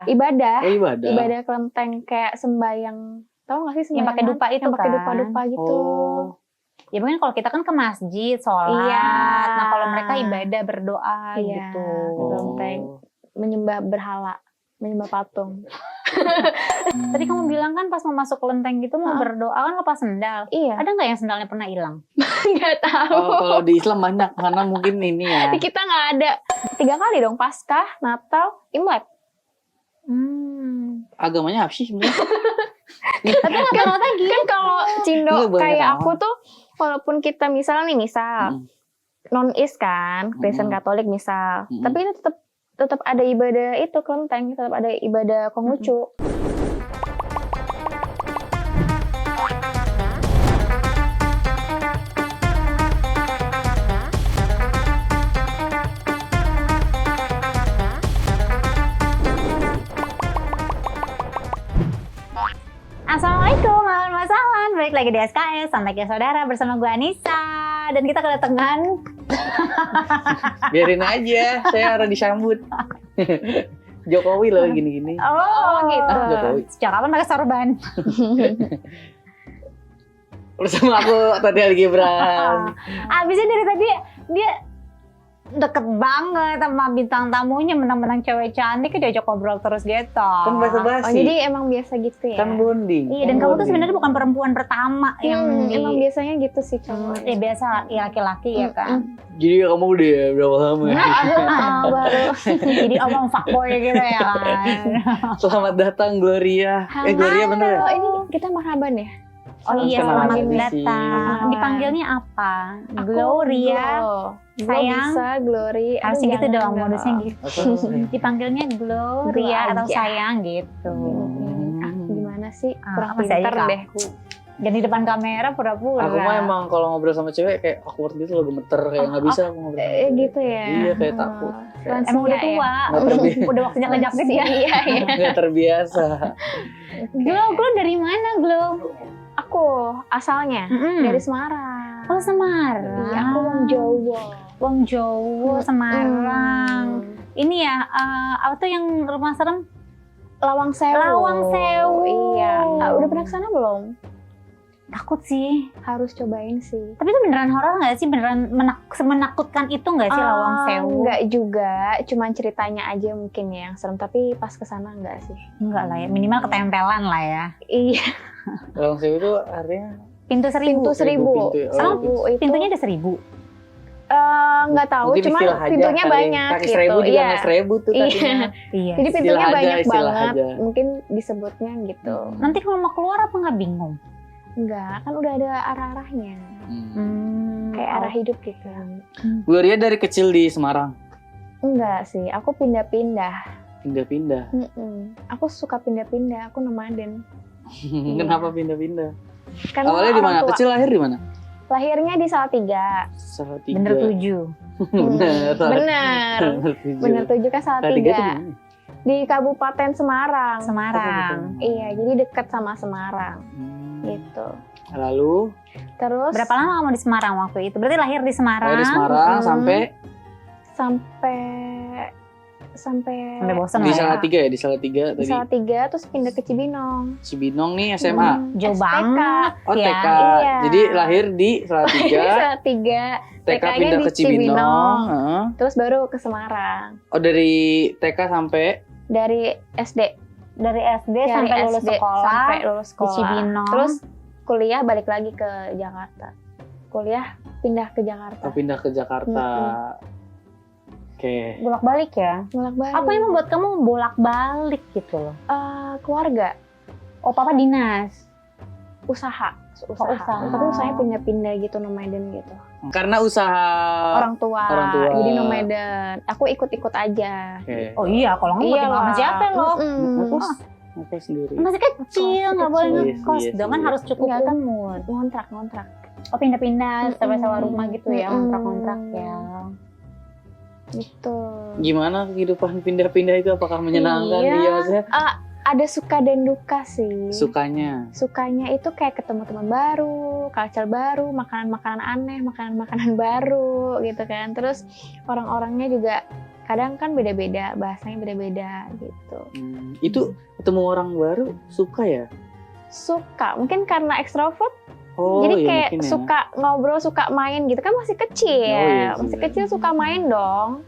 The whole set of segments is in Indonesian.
Ibadah. Oh, ibadah. Ibadah kelenteng kayak sembayang. Tahu nggak sih sembayangan? Yang pakai dupa itu yang pakai kan? dupa-dupa gitu. Oh. Ya mungkin kalau kita kan ke masjid, sholat. Iya. Nah kalau mereka ibadah, berdoa Iya, gitu. kelenteng. Menyembah berhala, menyembah patung. Tadi kamu bilang kan pas mau masuk kelenteng gitu mau berdoa kan lepas sendal. Iya. Ada nggak yang sendalnya pernah hilang? Nggak tahu. Oh, kalau di Islam banyak karena mungkin ini ya. Di kita nggak ada. 3 kali dong, Paskah, Natal, Imlek. Agamanya apa sih sebenarnya? Tapi rata-rata gitu. Kan kalau Cindo Lu banyak kayak amat. aku tuh, walaupun kita misal non-is kan, Kristen Katolik misal, tapi itu tetap ada ibadah itu kelenteng, tetap ada ibadah Konghucu. Assalamualaikum, masalah. Balik lagi di SKS, santai ya saudara, bersama gue Anissa. Dan kita kedatangan Biarin aja, saya harus disambut. Jokowi loh gini-gini. Gitu. Jokowi. Sejak kapan pakai sorban? Bersama aku Tadi Algibran. Abisnya dari tadi dia deket banget sama bintang tamunya, menang-menang cewek cantik, diajak ngobrol terus gitu. Kan basa-basi. Oh, jadi emang biasa gitu ya? Kan bonding. Iya, dan kamu tuh sebenarnya bukan perempuan pertama yang emang biasanya gitu sih cowok. ya biasa ya laki-laki ya kan. Jadi kamu udah berapa lama ya? Baru. Jadi omong fuckboy gitu ya kan. Selamat datang Gloria. Gloria bener ya? Oh, ini kita marhaban ya? Oh iya, Selamat selamat datang. datang. Dipanggilnya apa? Gloria. Glo Sayang. bisa, Glory. Harusnya gitu jangan dong, modusnya gitu. Dipanggilnya Gloria atau aja. sayang gitu. Gimana sih? Kurang masih aja pintar deh. kaku. Dan di depan kamera pura-pura. Aku mah emang kalau ngobrol sama cewek kayak awkward gitu loh, gemeter kayak nggak bisa aku ngobrol. Gitu ya? Iya, kayak takut. Emang udah tua, udah waktunya ngejaksin ya. Iya. Nggak terbiasa. Glo dari mana Glo? Aku asalnya dari Semarang. Oh Semarang. Iya, aku Wong Jawa. Wong Jawa, Semarang. Ini ya, apa tuh yang rumah serem? Lawang Sewu. Lawang Sewu. Iya. Udah pernah kesana belum? Takut sih. Harus cobain sih. Tapi itu beneran horor nggak sih? Beneran menakutkan itu nggak sih Lawang Sewu? Enggak juga, cuman ceritanya aja mungkin ya yang serem. Tapi pas kesana enggak sih. Enggak lah ya, minimal ketempelan lah ya. Iya. Lawang Sewu itu artinya Pintu 1000. Pintu 1000. pintu ya? Sekarang Oh, pintunya ada 1000. Nggak tahu, mungkin cuman istilah aja pintunya kali. banyak Kaki gitu. 1000 juga Iya. nggak 1000 tuh tadinya. Iya. Jadi pintunya Istilah aja, banyak istilah banget. aja. Mungkin disebutnya gitu. Nanti kalau mau keluar apa nggak bingung? Enggak, kan udah ada arah-arahnya. Kayak arah hidup gitu. Gloria dari kecil di Semarang. Enggak sih, aku pindah-pindah. Pindah-pindah. Aku suka pindah-pindah, aku nomaden. Kenapa pindah-pindah? Karena Awalnya di orang mana? tua. Kecil lahir di mana? Lahirnya di Salatiga. Salatiga. Bener 7. Bener. Bener. Bener 7 kan Salatiga itu Salatiga. di mana? Di Kabupaten Semarang. Semarang. Iya, jadi dekat sama Semarang. Gitu. Lalu Terus Berapa lama kamu di Semarang waktu itu? Berarti lahir di Semarang. lahir di Semarang sampai sampai bosan di lah ya. Salatiga ya, di Salatiga di tadi. Salatiga, terus pindah ke Cibinong. Cibinong nih SMA. Jauh STK. banget Oh ya. TK. Iya. Jadi lahir di Salatiga. Salatiga, TK TK-nya pindah di ke Cibinong. Heeh. terus baru ke Semarang. Oh dari TK sampai Dari SD. Dari SD Dari sampai lulus SD sekolah sampai lulus di sekolah. Cibinong. Terus kuliah balik lagi ke Jakarta. Kuliah pindah ke Jakarta. pindah ke Jakarta. Oke. bolak-balik ya. Bolak-balik. Apa yang membuat kamu bolak-balik gitu loh? Keluarga, Oh papa dinas. usaha. usaha. Tapi usahanya pindah-pindah gitu, nomaden gitu. Karena usaha Orang tua. Jadi nomaden. Aku ikut-ikut aja. Oke. Oh iya, kalau nggak mau tinggal sama siapa lo? Ngekos ngekos sendiri. Masih kecil, nggak boleh Iya, ngekos iya, dong, kan iya. harus cukup Nggak, kan umur. Ngontrak. Oh pindah-pindah, sampai sewa rumah gitu ya, kontrak-kontrak ya. Gitu. Gimana kehidupan pindah-pindah itu? Apakah menyenangkan? Iya. Iya maksudnya. Ada suka dan duka sih. Sukanya. Sukanya itu kayak ketemu teman baru, culture baru, makanan-makanan aneh, makanan-makanan baru gitu kan. Terus orang-orangnya juga kadang kan beda-beda, bahasanya beda-beda gitu. Itu ketemu orang baru suka ya? Suka, mungkin karena ekstrovert, Oh, jadi ya kayak mungkin ya. suka ngobrol, suka main gitu kan, masih kecil, Oh, iya sih, masih iya. kecil suka main dong.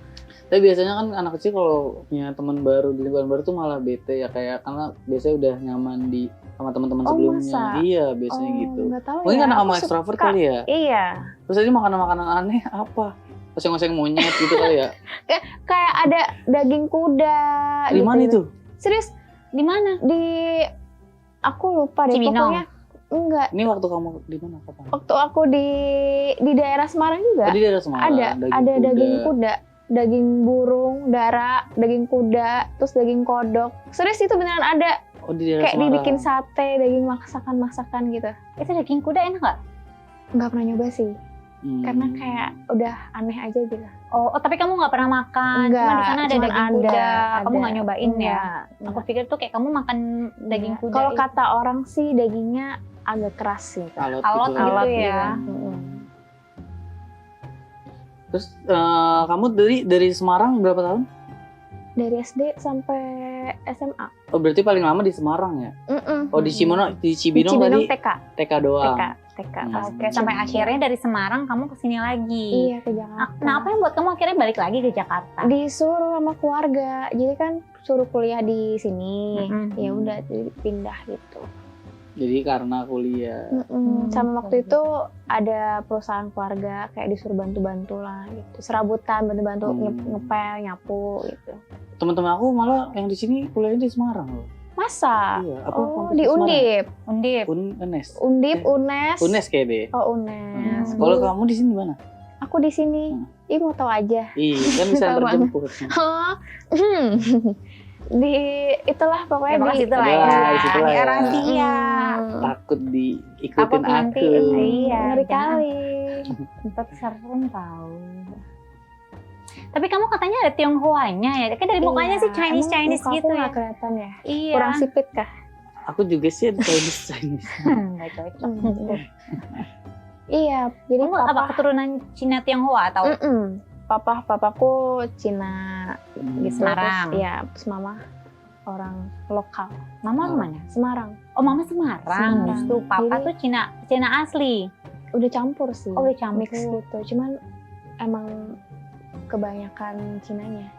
Tapi biasanya kan anak kecil kalau punya teman baru di lingkungan baru tuh malah bete ya, kayak karena biasanya udah nyaman di sama teman-teman Oh, sebelumnya. masa? Iya, biasanya gitu. Nggak tahu Mungkin ya, karena aku kamu ekstrovert suka. kali ya. Iya, Terus tadi makanan-makanan aneh apa? Oseng-oseng monyet gitu kali ya. kayak ada daging kuda. Di gitu. mana itu? Serius, Di mana? di aku lupa deh Cibinong? pokoknya. Enggak, Ini waktu kamu di mana kapan? waktu aku di daerah Semarang juga Oh, di daerah Semarang. ada daging kuda, daging burung, dara, daging kuda, terus daging kodok. Serius itu beneran ada. Oh, di daerah Kayak Semarang. dibikin sate, daging masakan gitu. Itu daging kuda enak nggak? Nggak pernah nyoba sih, karena kayak udah aneh aja gitu. Oh, tapi kamu nggak pernah makan? Enggak, Cuma di sana ada cuman daging kuda. Kamu ada. nggak nyobain ya? Enggak. Aku pikir tuh kayak kamu makan daging kuda. Kalau itu. kata orang sih dagingnya agak keras sih. Alot Alot gitu. gitu Alot ya. Mm-mm. Terus kamu dari Semarang berapa tahun? Dari SD sampai SMA. Oh, berarti paling lama di Semarang ya? Mm-mm. Oh, di Cibinong tadi TK. TK doang. TK. Oke, sampai akhirnya dari Semarang kamu kesini lagi. Iya, ke Jakarta. Nah, apa yang buat kamu akhirnya balik lagi ke Jakarta? Disuruh sama keluarga. Jadi kan suruh kuliah di sini. Mm-mm. Ya udah jadi pindah gitu. Jadi karena kuliah. Sama waktu itu ada perusahaan keluarga kayak disuruh bantu-bantu lah gitu. Serabutan, bantu-bantu ngepel, nyapu gitu. Teman-teman aku malah yang di sini kuliahnya di Semarang loh. Masa? Iya, Oh, kampus di Semarang? Undip. Undip. Unes. Undip, Unes. Unes kayak deh. Oh, Unes. Kalau kamu di sini mana? Aku di sini. Ih, mau tahu aja. Iya, kan bisa Tahu mana? terjemput. Hah? Di itulah pokoknya Ya, pokoknya di situ lah Adalah, ya. di situ lah ya. Rahasia. Takut diikutin Takut nanti, aku. iya. Ngeri jangan. kali. Tempat serem tahu. Tapi kamu katanya ada Tionghoanya ya? Kan dari mukanya Iya, sih Chinese emang muka gitu aku ya. nggak kelihatan ya. Iya. Kurang sipit kah? Aku juga sih ada Chinese. Nggak cocok. Iya, jadi Kamu apa keturunan Cina Tionghoa atau? papaku Cina gitu. Semarang. Terus, iya, terus mama orang lokal. Mama mana? Semarang. Oh, mama Semarang. Semarang. Justru papa Jadi- tuh Cina asli. Udah campur sih. Oh, udah campur. Mix gitu. Cuman emang kebanyakan Cinanya.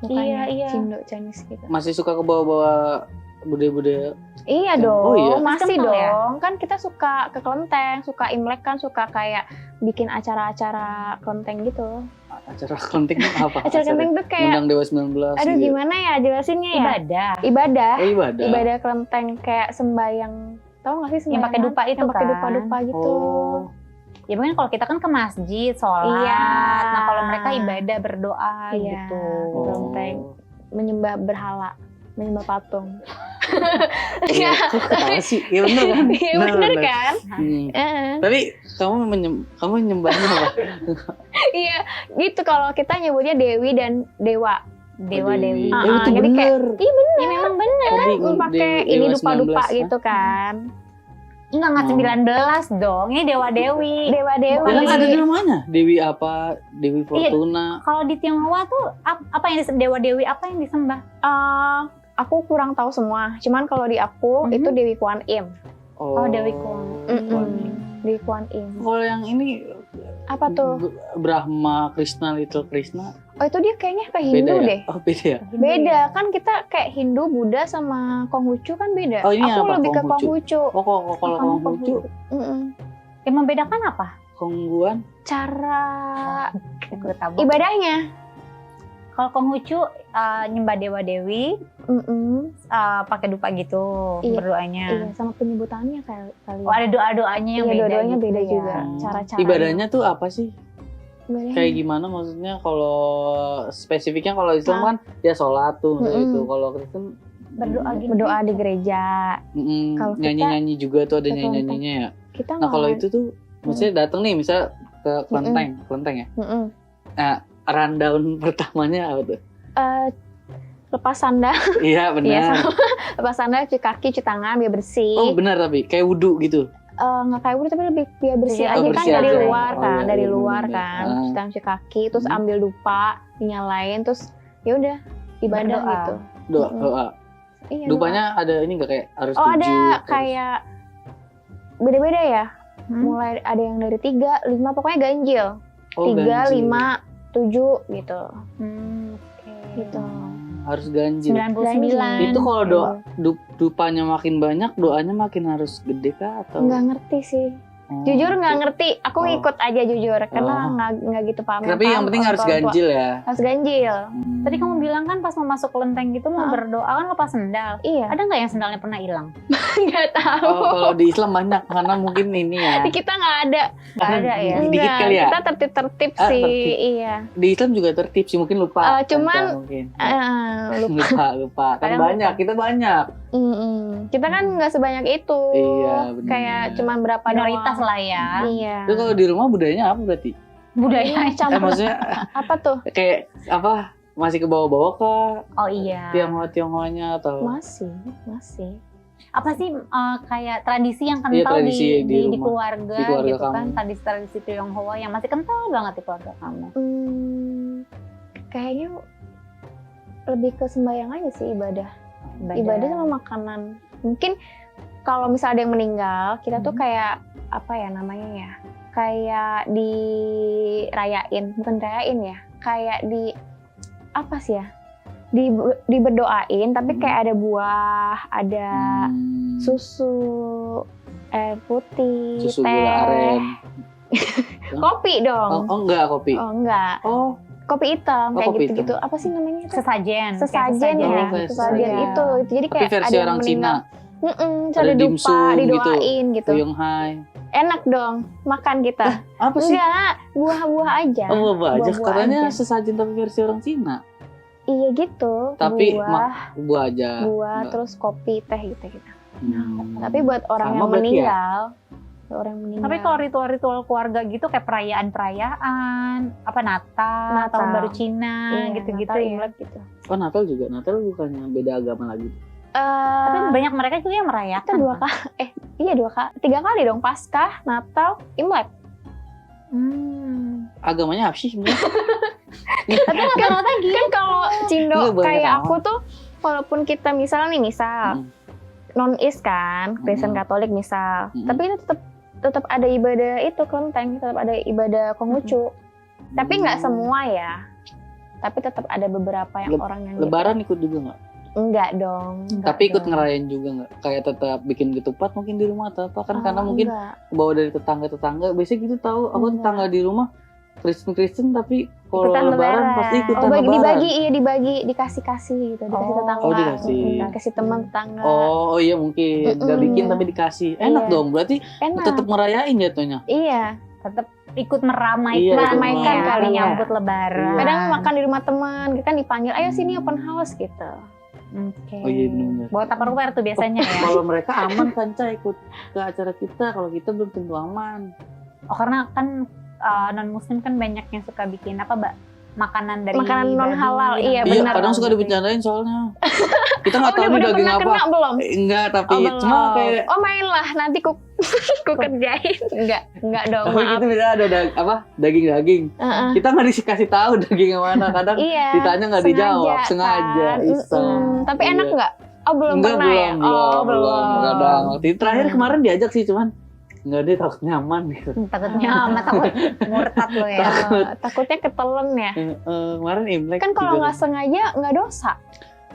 Iya, iya. Cindo Chinese gitu. Masih suka ke bawah-bawah budaya-budaya. Iya Oh, dong, iya? masih Kental ya? dong. Kan kita suka ke kelenteng, suka Imlek kan, suka kayak bikin acara-acara kelenteng gitu. Acara kelenteng apa? Acara kelenteng tuh kayak, Undang Dewa 19 aduh gitu. gimana ya jelasinnya ya? Ibadah. Ibadah. Oh, ibadah. Ibadah kelenteng kayak sembayang. Tahu nggak sih sembayang? Yang pakai dupa itu Yang pakai kan? dupa-dupa gitu. Oh, Ya mungkin kalau kita kan ke masjid, sholat. Iya. Nah kalau mereka ibadah, berdoa Iya. gitu. oh. Kelenteng. Menyembah berhala, menyembah patung. Iya, kok ketawa sih? Iya bener kan? Iya bener kan? Tapi kamu nyembahnya apa? Iya, gitu kalau kita nyebutnya Dewi dan Dewa. Dewa Dewi. Oh, itu jadi kayak, bener. iya bener. Ya memang bener. Tadi Pakai Dewa ini dupa-dupa 19, gitu kan. Enggak Oh. 19 dong. Ini Dewa Dewi. Dewa Dewi. Kan ada namanya. Dewi apa? Dewi Fortuna. Kalau di Tionghoa tuh apa yang Dewa Dewi apa yang disembah? Aku kurang tahu semua. Cuman kalau di aku Mhm. itu Dewi Kuan Im. Oh, Dewi Kuan. Dewi Kuan Im. Kalau yang ini Apa tuh? Brahma, Krishna, Little Krishna. Oh itu dia kayaknya kayak Beda Hindu ya? deh. Oh, beda ya? Beda kan kita kayak Hindu, Buddha sama Konghucu kan beda. Oh, ini aku apa, lebih ke Konghucu? Konghucu. Oh, kalau Kamu Konghucu, Yang membedakan apa? Kongguan. Cara Gue tahu. ibadahnya. Kalau Konghucu nyembah Dewa Dewi pakai dupa gitu Iya. berdoanya. Iya, sama penyebutannya kali. Oh ada doa-doanya yang iya, beda. dua-duanya gitu beda ya. juga. Cara-cara. Ibadahnya tuh apa sih? Ibadahnya. Kayak gimana maksudnya kalau spesifiknya kalau Islam Nah. kan ya sholat tuh Mm-mm. gitu. Kalau Kristen Berdoa gitu. Berdoa di gereja. Kalau kita nyanyi-nyanyi juga tuh ada ke nyanyi-nyanyinya ya. Kita Nah, kalau malah- itu tuh maksudnya datang nih misal ke Kelenteng ya. Mm-mm. Rundown pertamanya apa tuh? Lepas sandal, Iya benar. Iya, lepas sandal, cuci kaki, cuci tangan biar bersih. Oh benar tapi kayak wudhu gitu. Nggak kayak udah tapi lebih biar bersih Iya, aja kan bersih dari aja. luar Oh, kan, iya, dari iya, luar bener. kan. Cuci tangan, cuci kaki, terus Hmm. ambil dupa, dinyalain, terus ya udah ibadah Berdoa. gitu. Doa. Iya, Dupanya ada ini nggak kayak harus doa. Oh 7? ada harus- kayak beda-beda ya. Hmm? Mulai ada yang dari 3, 5 pokoknya ganjil. Oh, 3, ganjil. 5, 7 gitu. Oke. Gitu. Harus ganjil. 99. Itu kalau dupanya makin banyak, doanya makin harus gede kah atau? Nggak ngerti sih. Oh, Jujur nggak oke. ngerti. Aku Oh. ikut aja jujur karena Oh. nggak gitu paham. Tapi yang penting harus ganjil ya. Harus ganjil. Tadi kamu bilang kan pas mau masuk kelenteng gitu mau berdoa kan lepas sendal. Iya. Ada nggak yang sendalnya pernah hilang? Nggak tahu. Oh, kalau di Islam banyak karena mungkin ini ya. Di kita nggak ada. Nggak ada ya? Dikit Enggak, kali ya? Kita tertib Ah, sih. tertib. Iya. Di Islam juga tertib sih, mungkin lupa. Cuman, mungkin. Lupa. Kan Kadang banyak, kita banyak. Kita kan nggak sebanyak itu. Iya, benar. Kayak cuman berapa Minoritas doang. lah ya. Iya. Itu kalau di rumah budayanya apa berarti? Budaya campur. Maksudnya Apa tuh? kayak apa? Masih ke bawah-bawah kah? Oh iya. Tionghoa-Tionghoanya atau? Masih. Apa sih kayak tradisi yang Iya, kental tradisi di di rumah. keluarga, Di keluarga gitu kan? kamu. Tradisi-tradisi Tionghoa yang masih kental banget di keluarga kamu. Kayaknya lebih ke sembahyang aja sih ibadah. Ibadah sama makanan. Mungkin kalau misalnya ada yang meninggal, kita tuh kayak apa ya namanya ya? Kayak dirayain, bukan rayain ya? Kayak di apa sih ya? Diberdoain, tapi kayak ada buah, ada susu, air putih, Susu teh, gula aren. kopi dong. Oh enggak kopi. Oh enggak, Oh, kopi hitam Oh, kayak kopi gitu-gitu. Apa sih namanya? Sesajen. kayak Sesajen ya, Oh, kayak sesajen sesajen. itu. Jadi tapi kayak versi ada yang orang meninggal. Cina. Cari Ada dupa, dimsum gitu. didoain gitu. Fuyonghai. Enak dong, makan kita. Apa sih? Enggak, buah-buah aja. Oh, buah aja. Buah-buah Katanya aja. sesajen tapi versi orang Cina. Iya gitu. Tapi buah, buah aja. buah terus kopi, teh gitu-gitu. Hmm. Tapi buat orang Sama yang berarti ya? meninggal, orang yang meninggal. Tapi kalau ritual-ritual keluarga gitu kayak perayaan-perayaan, apa Natal, Natal. Tahun Baru Cina, Iya, gitu-gitu Natal, ya. Imlek gitu. Oh, Natal juga. Natal bukannya beda agama lagi. Tapi banyak mereka juga yang merayakan. kita 2 kali, iya 2 kali, 3 kali dong, Paskah, Natal, Imlek. Agamanya apa sih sebenarnya? Tapi rata-rata gitu. Kan kalau Cindo Enggak, banyak kayak amat. aku tuh, walaupun kita misal non-is kan, Kristen Katolik misal, tapi itu tetap ada ibadah itu kelenteng, tetap ada ibadah Konghucu. Tapi nggak semua ya. Tapi tetap ada beberapa yang orang yang Lebaran ikut juga nggak? enggak dong. Tapi ikut ngerayain juga nggak? Kayak tetap bikin ketupat mungkin di rumah atau apa? Kan karena mungkin Enggak. bawa dari tetangga-tetangga. Biasanya gitu tahu. Aku Enggak. tetangga di rumah Kristen tapi kalau Ikutan lebaran pasti ikutan Oh, lebaran. dibagi, dikasih gitu, dikasih tetangga. Oh, dikasih. Dikasih teman tetangga. Oh iya mungkin nggak bikin tapi dikasih. Enak Iya. dong. Berarti Enak. tetap ngerayain jatuhnya. Iya. Tetap ikut meramaikan, Iya, ikut meramaikan kali ya. menyambut Lebaran. Kadang makan di rumah teman, kita dipanggil, ayo sini open house gitu. Oke. Oh iya benar. Bawa Tupperware tuh biasanya ya. Kalau mereka aman kan Ca ikut ke acara kita. Kalau kita belum tentu aman. Oh karena kan non muslim kan banyak yang suka bikin apa mbak makanan dari Makanan non halal, babi, iya, non Iya benar. kadang suka gitu. dibercandain soalnya. Kita nggak tahu udah nih daging pernah apa. kena belum? Enggak tapi belum. cuma kayak Oh mainlah, nanti ku kerjain. Enggak dong, tapi maaf. kita bisa ada daging-daging. Heeh. Kita nggak dikasih tahu daging yang mana. Kadang Iya. ditanya nggak dijawab, sengaja. kan. Iseng. Tapi enak Iya. nggak? Oh belum Enggak, pernah ya? Oh belum. Kadang. Waktu itu terakhir Hmm. kemarin diajak sih cuman nggak deh takut nyaman gitu. Takutnya sama takut murtad lo ya. Takutnya ketelen ya. Kemarin Imlek. Kan kalau juga. nggak sengaja nggak dosa.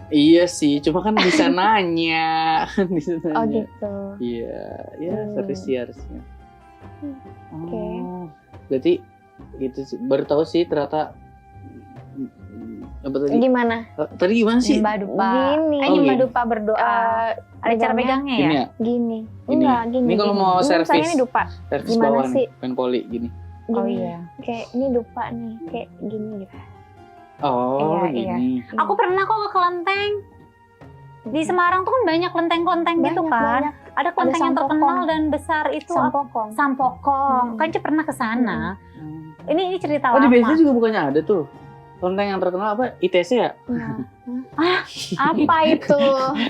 Iya sih, cuma kan bisa nanya. Bisa nanya. Oh gitu. Iya, ya versi harusnya. Oke. Oh, berarti gitu sih. Baru tahu sih ternyata apa tadi? Gimana? Tadi gimana sih? Nyembah dupa. Gini. Nyembah gini. dupa berdoa. Ada cara pegangnya ya? Gini ya, Gini. Gini. Enggak, gini. Ini kalau gini. mau Ini servis. misalnya ini dupa. servis Gimana bawah sih? nih, penpoli gini. Oh Gini. iya. Kayak ini dupa nih, kayak gini gitu. Oh, Iya, gini. Aku pernah kok ke kelenteng. Di Semarang tuh kan banyak kelenteng-kelenteng gitu kan. Banyak. Ada kelenteng yang Sampokong. terkenal dan besar itu Sampokong. Sampokong. Kan Ci pernah ke sana. Ini cerita Oh, di lama. BSD juga bukannya ada tuh. Kelenteng yang terkenal apa? ITC ya? Enggak. Apa itu?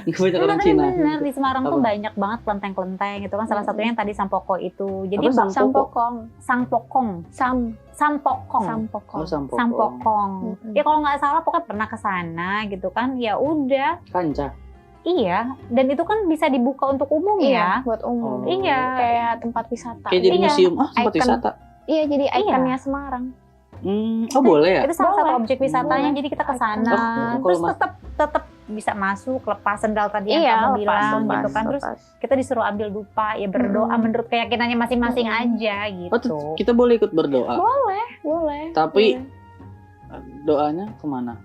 Nggak banyak orang Tapi Cina. bener, di Semarang tuh Apa? banyak banget kelenteng-kelenteng gitu kan. Salah satunya yang tadi Sampoko itu. Jadi Apa Sampokong. Sampokong. Sampokong. Sampokong. Oh, Sampokong. Sampokong. Mm-mm. Ya kalau nggak salah pokoknya pernah ke sana gitu kan. Ya udah. Kanca. Iya, dan itu kan bisa dibuka untuk umum Iya, ya. buat umum. Oh. Iya. Kayak tempat wisata. Kayak jadi Iya. museum. Tempat Icon. wisata. Iya, jadi Iya. ikonnya Semarang. Oh boleh ya? Itu salah satu Boleh. objek wisatanya, Boleh. jadi kita ke sana. Oh, Terus kalau tetap bisa masuk, lepas sendal tadi yang Iya, kamu lepas, bilang lepas, gitu kan. Terus lepas. kita disuruh ambil dupa, ya berdoa menurut keyakinannya masing-masing aja Oh, gitu. kita boleh ikut berdoa. Boleh. Tapi boleh. doanya kemana?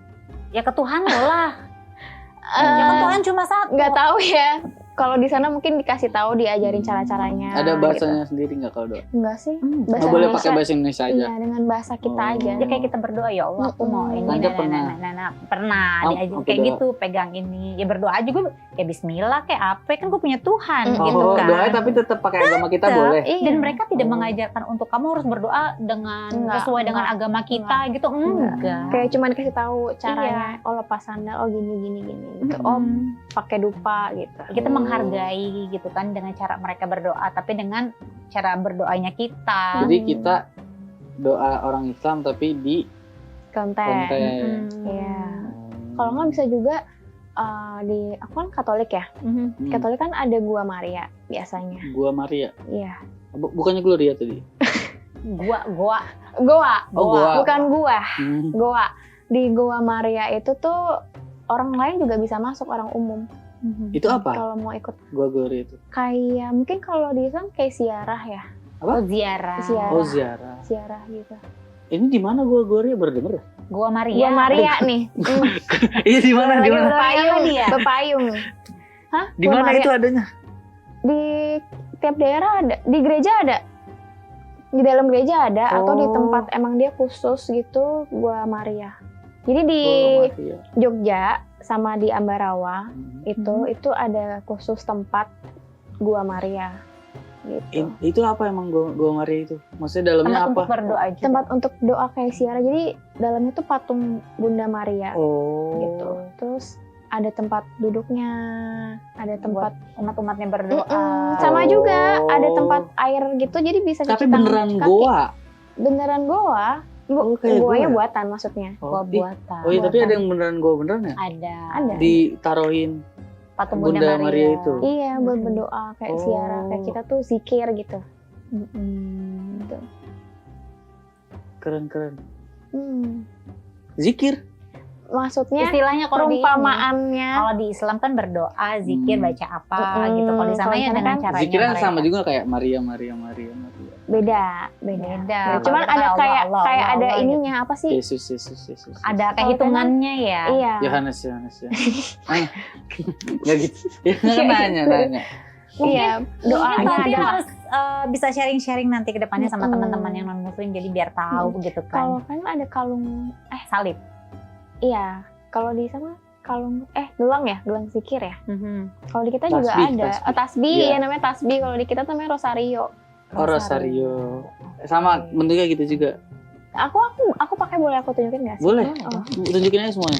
Ya ke Tuhan lo lah. Eh, Ya ke Tuhan cuma satu. nggak tahu ya. Kalau di sana mungkin dikasih tahu, diajarin cara-caranya. Ada gitu. bahasanya sendiri nggak kalau doa? Enggak sih. Hmm. Bahasa Nggak boleh Indonesia. pakai bahasa Indonesia aja. Iya, dengan bahasa kita Oh. aja. Ya kayak kita berdoa, ya Allah aku mau ini, Tanda pernah. pernah Oh, diajarin apa kayak doa? gitu, pegang ini. Ya berdoa aja gue, ya Bismillah kayak apa, kan gue punya Tuhan Mm. gitu Oh, kan. doa tapi tetap pakai agama kita Tetap. boleh. Iya. Dan mereka tidak Oh. mengajarkan untuk kamu harus berdoa dengan Enggak, sesuai dengan enggak, agama kita gitu, enggak. Kayak cuma dikasih tahu caranya. Oh, lepas sandal. Oh, gini gitu. Oh, pakai dupa gitu. Kita Oh. menghargai gitu kan dengan cara mereka berdoa, tapi dengan cara berdoanya kita. Jadi kita doa orang Islam tapi di Konten. konten. Iya. Kalau nggak bisa juga di aku kan Katolik ya. Hmm. Katolik kan ada Gua Maria biasanya. Gua Maria. Iya. Bukannya Gloria tadi? Gua Goa. Oh, goa. Bukan gua. Hmm. Goa. Di Gua Maria itu tuh orang lain juga bisa masuk, orang umum. Itu apa? Kalau mau ikut Gua Gloria itu. kayak mungkin kalau di Islam kayak ziarah ya. Oh, ziarah. Ziarah. Oh, ziarah. Ziarah gitu. Ini di mana Gua Gloria berdengar? Gua Maria. Gua Maria nih. Iya di mana? Lagi Di mana? berpayung, dia? berpayung. Hah? Di Gua mana Maria? itu adanya? Di tiap daerah ada, di gereja ada. Di dalam gereja ada atau di Oh. tempat emang dia khusus gitu Gua Maria. Jadi di Gua Maria. Jogja sama di Ambarawa Hmm. itu ada khusus tempat Gua Maria gitu. Itu apa emang Gua Maria itu? Maksudnya dalamnya Tempat untuk apa? berdoa juga. Tempat untuk doa kayak ziarah. Jadi dalamnya tuh patung Bunda Maria Oh. gitu. Terus ada tempat duduknya, ada tempat umat-umatnya berdoa. sama juga ada Oh. tempat air gitu. Jadi bisa Tapi cuci tangan, beneran cuci kaki. goa. Beneran goa. Oh, kayak Goanya goa. buatan maksudnya. Gua Ih, buatan. Oh iya, tapi buatan. ada yang beneran goa beneran ya? Ada. Ada. Ditaruhin Patung Bunda Maria itu. Iya, buat Mm-mm. berdoa kayak Oh. ziarah, kayak kita tuh zikir gitu. Gitu. Keren-keren. Hmm. Zikir. Maksudnya Istilahnya kalau di perumpamaannya kalau di Islam kan berdoa, zikir, baca apa gitu. Kalau di sana Kalau di ya sana dengan kan caranya Zikirnya mereka. sama juga kayak Maria. beda. Beda. Cuman Kalau ada kita kayak Allah, kayak Allah, ada Allah, ininya apa sih? Yesus. ada kayak Kalau hitungannya ya. Iya. Yohanes ya. Nggak gitu. Ya nggak nanya. Iya, Mungkin doanya nanti ada. harus bisa sharing-sharing nanti ke depannya sama Mm-mm. teman-teman yang non muslim jadi biar tahu gitu Kalau kan. kan ada kalung, Salib. iya. Kalau di sana kalung, gelang ya, gelang zikir ya. Kalau di kita juga Tasbih, ada. tasbih. Tasbih, Iya. ya namanya tasbih. Kalau di kita tuh namanya rosario. Oh, Rosario. Sama bentuknya gitu juga. Aku pakai, boleh aku tunjukin nggak sih? Boleh. Oh. Tunjukin aja semuanya.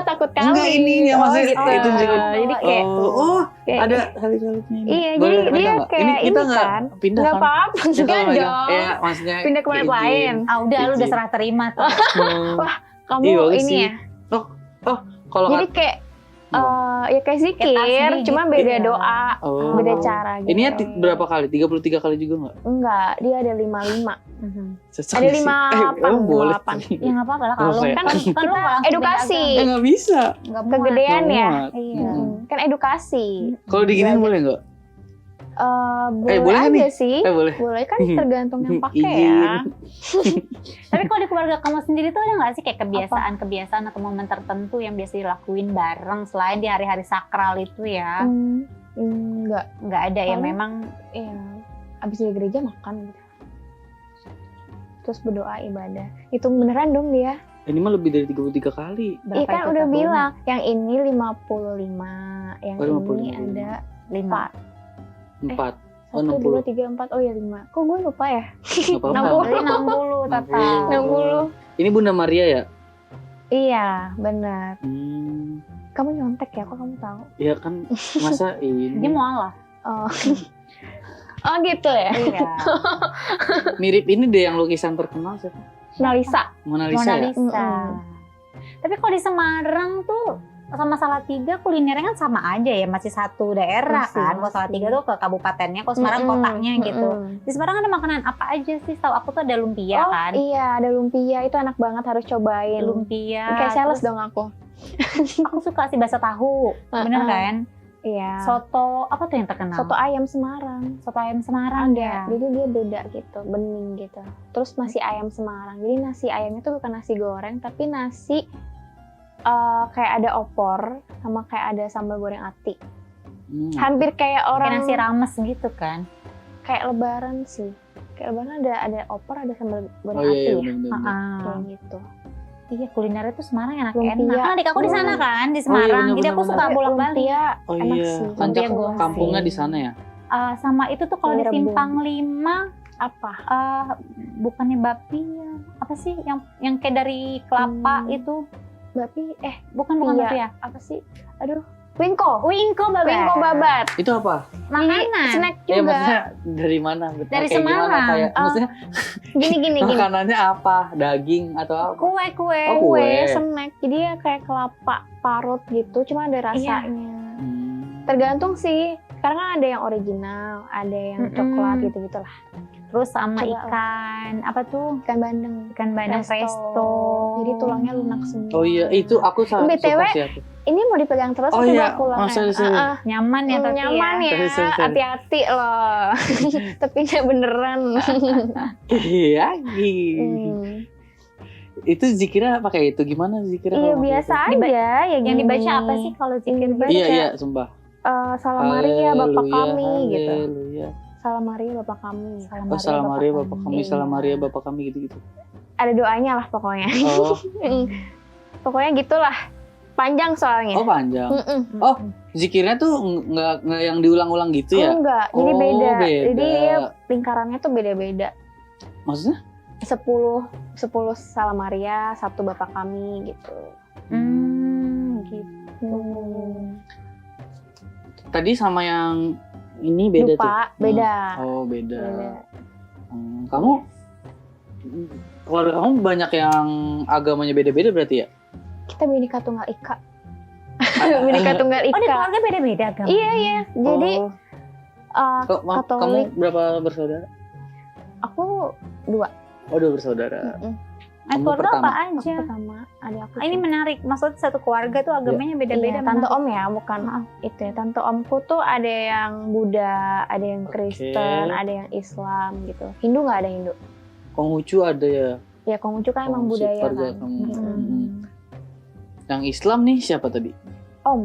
Takut kali. Enggak, ini yang maksudnya gitu. ditunjukin. Jadi kayak Oh, ada salib-salibnya ini. Iya, Boleh jadi dia pegang nggak? kayak Ini kita ini nggak kan. pindah Nggak kan? apa-apa, Kita enggak pegang. dong. Ya, maksudnya Pindah ke tempat izin. lain. Udah lu udah Izin. serah terima tuh. Wah, Kamu Iya, bagus ini sih. ya. kalau Jadi kayak ya kayak zikir, tasbih cuma gitu beda ya. doa, Oh. beda cara gitu. Ini berapa kali? 33 kali juga nggak? Enggak, dia ada 55. Cocok Ada sih. 58, emang boleh 58. sih. Ya nggak apa-apa lah kalau Oke. kan Kita lu langsung edukasi. beda agama. Nggak bisa. Nggak muat. Kegedean Nggak ya. muat. Iya. Kan edukasi. Kalau diginin boleh nggak? Boleh boleh nggak aja nih? sih. Boleh. Boleh kan, tergantung yang pakai Izin. ya. Tapi kalau di keluarga kamu sendiri tuh ada nggak sih kayak kebiasaan-kebiasaan atau momen tertentu yang biasa dilakuin bareng selain di hari-hari sakral itu ya? Enggak, Nggak ada ya, Paling- memang ya. Abis dari gereja makan gitu. Terus berdoa ibadah. Itu beneran dong dia. Ini mah lebih dari 33 kali. Iya kan itu udah tahunnya? bilang, yang ini 55, yang Oh, ini 55. ada 5. 4. 1, 2, 3, 4, oh ya 5. Kok gue lupa ya? Nggak apa-apa. 60. Jadi 60 total. 60. Ini Bunda Maria ya? Iya, benar. Hmm. Kamu nyontek ya, kok kamu tahu? Ya kan masa ini Dia mualaf. Oh. Oh gitu ya. Iya. mirip ini deh yang lukisan terkenal siapa? Mona Lisa. Mona Lisa Mona ya? Lisa. Mm-mm. Tapi kalau di Semarang tuh sama Salatiga kulinernya kan sama aja ya, masih satu daerah Masih, kan. Kalau masih. Salatiga tuh ke kabupatennya, kalau Semarang Mm-mm, kotanya gitu. mm-mm. Di Semarang ada makanan apa aja sih? Tahu aku tuh ada lumpia Oh kan. iya, ada lumpia, itu enak banget, harus cobain. Lumpia. Kayak sales terus dong aku. Aku suka sih bakso tahu. Bener kan? Iya. Soto apa tuh yang terkenal? Soto ayam Semarang. Soto ayam Semarang Ada, ya. jadi dia beda gitu, bening gitu. Terus nasi ayam Semarang. Jadi nasi ayamnya tuh bukan nasi goreng, tapi nasi kayak ada opor sama kayak ada sambal goreng ati. Hampir kayak Kayak orang nasi rames gitu kan. kayak lebaran sih. Kayak lebaran ada opor, ada sambal goreng Oh iya, ati iya ya. bener-bener. Heeh. Kayak gitu. Iya, kulinernya tuh Semarang enak-enak. Lumpia. Kan adik aku di sana kan, di Oh iya, Semarang. bener, Jadi aku bener, suka Tapi bolak-balik. lumpia Oh enak iya, sih. kan Lumpia cak- goreng. kampungnya di sana ya? Sama itu tuh kalau di Rebung. Simpang 5 Apa? bukannya bapia. Apa sih yang kayak dari kelapa itu? Bapi Bukan Pia. bapia. apa sih? Aduh, wingko. Wingko babat. Wingko babat. Itu apa? Makanan. Snack Ya juga. maksudnya dari mana? Dari Kayak gimana? Semarang. Kayak, maksudnya Gini. makanannya apa? Daging atau apa? Kue-kue. Oh, Kue, kue. snack. Jadi ya kayak kelapa parut gitu, cuma ada rasanya. Tergantung sih. Karena ada yang original, ada yang Mm-mm. coklat gitu-gitu lah. Terus sama Coba. ikan apa tuh? Ikan bandeng. Ikan bandeng presto. Jadi tulangnya lunak semua. Oh iya, itu aku sangat BTW, suka sih aku. Ini mau dipegang terus Oh tapi iya, bawa pulang. oh, sorry. Nyaman ya tapi nyaman ya. Sorry. Hati-hati loh. Tepinya beneran. Iya, gitu. Hmm. Itu zikirnya pakai itu gimana zikirnya? Iya kalau pakai biasa itu? Diba- aja ya Yang gini. dibaca apa sih kalau zikir Dibaca. gitu? Iya, sumpah. Salam Maria Bapak Haleluya, kami gitu. haleluya. Salam Maria Bapak kami. Oh, salam Maria Bapak kami, Iya. salam Maria Bapak kami gitu-gitu. Ada doanya lah pokoknya. Oh, Pokoknya gitulah. Panjang soalnya. oh panjang. Mm-mm. Oh, zikirnya tuh nggak yang diulang-ulang gitu ya? Enggak, jadi Oh, beda. beda. Jadi ya, lingkarannya tuh beda-beda. Maksudnya? 10 Salam Maria, 1 Bapak kami gitu. Gitu. Tadi sama yang ini beda tuh. Lupa, beda. Oh, beda. Beda. Kamu keluarga kamu banyak yang agamanya beda-beda berarti ya? Kita Bhinneka Tunggal Ika. Bhinneka Tunggal Oh, di Ika. keluarga beda-beda agama. Iya. Jadi Oh, kamu Katolik. berapa bersaudara? aku 2. Oh, 2 bersaudara. Kamu Keluarga pertama? apa Aku aja? pertama, adik aku. Ini menarik. Maksudnya satu keluarga tuh agamanya beda-beda. Iya, tante menarik. om ya, bukan itu ya. Tante omku tuh ada yang Buddha, ada yang Kristen, ada yang Islam gitu. Hindu nggak ada Hindu. Konghucu ada ya? Ya Konghucu kan emang Konghucu budaya keluarga kan. kamu. Mm-mm. Yang Islam nih siapa tadi? Om,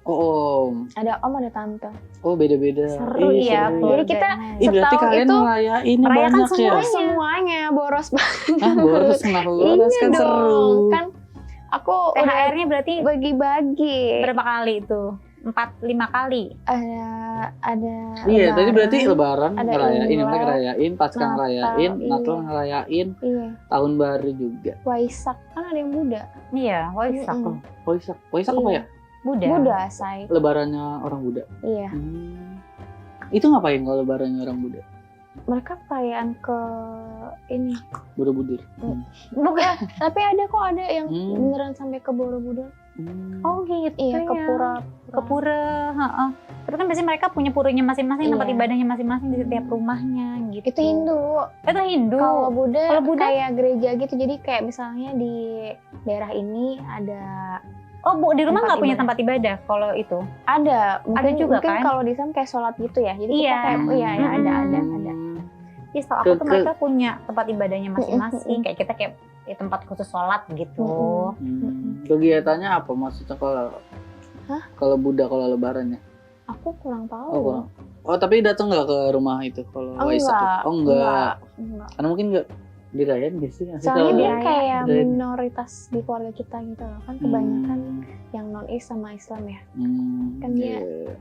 Oh, om. ada om ada tante. Oh, beda-beda. Seru Ih, ya. seru. Jadi kita Ih, berarti setahun kalian itu ngerayain merayakan banyak ya? semuanya boros banget. Hah, boros kenapa boros Iya kan dong, seru. kan aku udah THR-nya berarti bagi-bagi. berapa kali itu? 4-5 kali. Ada Iya, tadi Lebaran. berarti lebaran ada ngerayain, Imlek, Imlek ngerayain, Paskah Natal, ngerayain, iya. Natal ngerayain, Iya, tahun baru juga. Waisak kan ada yang Buddha. Iya, Waisak. Mm-mm. Waisak, Waisak apa Iya. ya? Buddha. Buddha, say. Lebarannya orang Buddha. Iya. Itu ngapain kalau lebarannya orang Buddha? Mereka perayaan ke ini. Borobudur. Bukan, tapi ada kok ada yang Hmm. beneran sampai ke Borobudur. Oh gitu Iya, ya. ke pura. Ke pura. Heeh. Tapi kan biasanya mereka punya puranya masing-masing, tempat Iya. ibadahnya masing-masing di setiap rumahnya gitu. Itu Hindu. Itu Hindu. Kalau Buddha, Kalau Buddha? kayak gereja gitu. Jadi kayak misalnya di daerah ini ada Oh, Bu, di rumah tempat nggak punya ibadah. tempat ibadah kalau itu? mungkin juga mungkin kan? kalau di Islam kayak sholat gitu ya. Jadi Iya. kita kayak ya ada. Ya, setahu aku tuh Ke- mereka punya tempat ibadahnya masing-masing. Kayak kita kayak tempat khusus sholat gitu. Kegiatannya apa maksudnya kalau Hah? kalau Buddha kalau lebarannya? Aku kurang tahu. Oh, kurang. Oh, tapi datang nggak ke rumah itu kalau Waisak? Oh, enggak. Enggak. Karena mungkin nggak dirayain nggak sih? Soalnya Kalau- dia Dirayain. kayak Dirayain. minoritas di keluarga kita gitu loh. Kan kebanyakan yang non Islam sama Islam ya. kan dia- iya.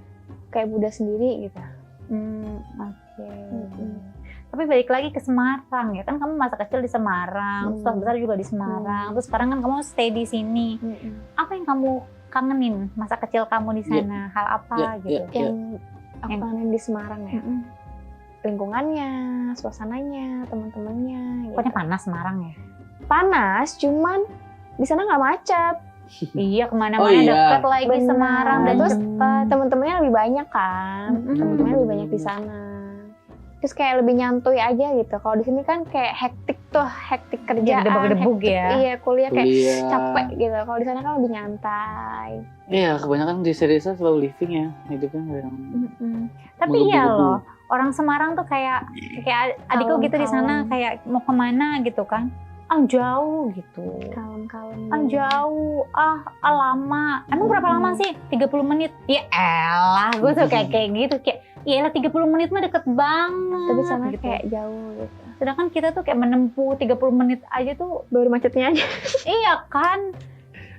Kayak Buddha sendiri gitu. Oke. Tapi balik lagi ke Semarang ya kan, kamu masa kecil di Semarang, terus besar juga di Semarang, terus sekarang kan kamu stay di sini. Apa yang kamu kangenin masa kecil kamu di sana? Hal apa gitu? Yang aku kangenin di Semarang ya, lingkungannya, suasananya, teman-temannya. Gitu. Pokoknya panas Semarang ya? Panas, cuman di sana nggak macet. Iya, kemana-mana deket lagi Bener. Semarang dan Terus cepat. teman-temannya lebih banyak kan, teman-temannya lebih banyak di sana. Terus kayak lebih nyantui aja gitu. Kalau di sini kan kayak hektik kerjaan, Gedebuk-gedebuk hektik, ya. Iya, kuliah kayak Kuliah. capek gitu. Kalau di sana kan lebih nyantai. Iya, kebanyakan di seriesnya slow living ya, hidupnya nggak yang Tapi iya menggebu-gebu. loh, orang Semarang tuh kayak adikku gitu di sana, Kalem-kalem. kayak mau kemana gitu kan. Jauh gitu. Kalem-kalem. Jauh, lama. Emang berapa lama sih? 30 menit? Ya elah, gue tuh kayak gitu. Kayak, ya elah 30 menit mah deket banget. Tapi sana gitu. kayak jauh gitu. Sedangkan kita tuh kayak menempuh 30 menit aja tuh. Baru macetnya aja. Iya kan?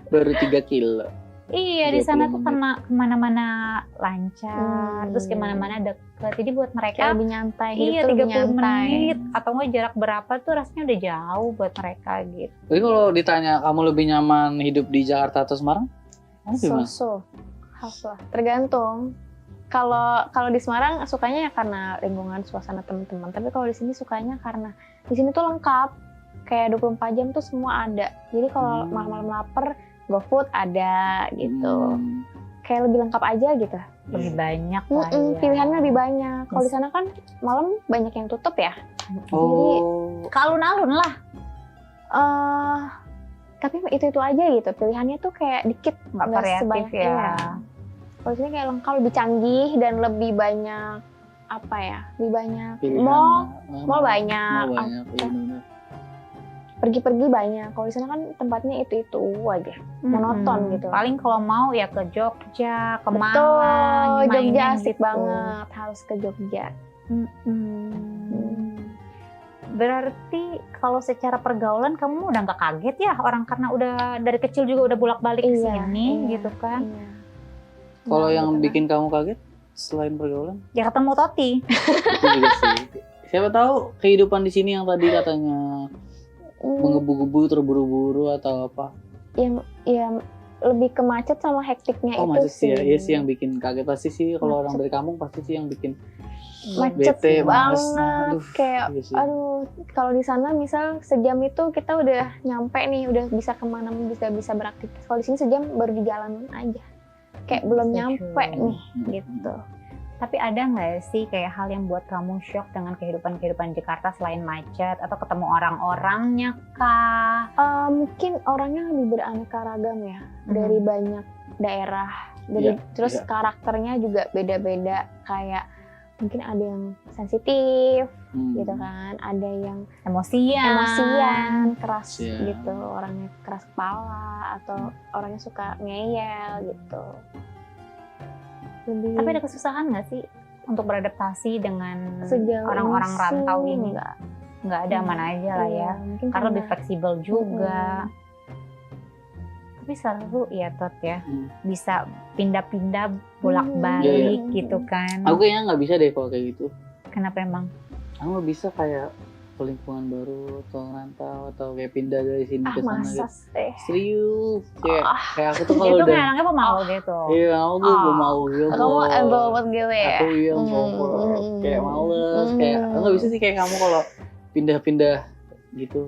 baru 3 kilo. Iya, di 30 sana tuh menit. kemana-mana lancar. Terus kemana-mana deket. Jadi buat mereka Kayak lebih nyantai. iya, Hidup tuh lebih 30 nyantai. menit atau enggak jarak berapa tuh rasanya udah jauh buat mereka gitu. Jadi kalau ditanya kamu lebih nyaman hidup di Jakarta atau Semarang? Kamu gimana? So-so. Half lah. Tergantung. Kalau di Semarang sukanya ya karena lingkungan, suasana teman-teman. Tapi kalau di sini sukanya karena di sini tuh lengkap. Kayak 24 jam tuh semua ada. Jadi kalau malam-malam lapar, GoFood ada gitu. Kayak lebih lengkap aja gitu. Lebih banyak lah ya. Pilihannya lebih banyak. Kalau di sana kan malam banyak yang tutup ya. Oh, Kalun-alun lah. Tapi itu aja gitu. Pilihannya tuh kayak dikit. Nggak nggak variatif sebanyak ya. iya. Kalau di sini kayak lengkap, lebih canggih dan lebih banyak apa ya? Lebih banyak pilihan. mall banyak. Mall banyak, iya benar. Pergi-pergi banyak. Kalau di sana kan tempatnya itu aja. Monoton gitu. Paling kalau mau ya ke Jogja, ke Malang. Betul, main-main Jogja asik gitu. banget. Harus ke Jogja. Berarti kalau secara pergaulan kamu udah nggak kaget ya orang karena udah dari kecil juga udah bolak-balik ke sini gitu kan? Iya. Kalau Nah, yang gitu kan. bikin kamu kaget selain pergaulan? Ya ketemu Toti. Itu juga sih. Siapa tahu kehidupan di sini yang tadi katanya menggebu-gebu, terburu-buru atau apa? yang lebih ke macet sama hektiknya Oh, itu macet sih sih. ya. Iya sih yang bikin kaget pasti sih kalau orang Macet. dari kampung pasti sih yang bikin Macet bete, males. banget. Aduh, Kayak iya sih. aduh, kalau di sana misal sejam itu kita udah nyampe nih, udah bisa kemana, bisa beraktivitas. Kalau di sini sejam baru di jalan aja, kayak belum Setuju. nyampe nih gitu. Tapi ada nggak sih kayak hal yang buat kamu shock dengan kehidupan Jakarta selain macet atau ketemu orang-orangnya kah? Mungkin orangnya lebih beraneka ragam ya, dari banyak daerah, Iya, terus iya. karakternya juga beda-beda. Kayak mungkin ada yang sensitif gitu kan, ada yang emosian, keras Iya. gitu, orangnya keras kepala atau orangnya suka ngeyel gitu. Lebih Tapi ada kesusahan nggak sih untuk beradaptasi dengan sejauh orang-orang ini sih rantau ini? enggak. Nggak ada, aman aja lah Iya, ya. mungkin Karena lebih fleksibel juga. Tapi seru ya Tot ya. Bisa pindah-pindah bolak-balik Iya, iya. gitu kan. Aku kayaknya nggak bisa deh kalau kayak gitu. Kenapa emang? Aku nggak bisa kayak ke lingkungan baru atau rantau atau kayak pindah dari sini ke sana masa gitu. sih. Serius, kayak aku tuh Dia kalau tuh udah anaknya pemalu gitu. iya aku tuh belum mau gitu. Kamu introvert gitu ya? Aku iya introvert, kayak males, kayak aku nggak bisa sih kayak kamu kalau pindah-pindah gitu.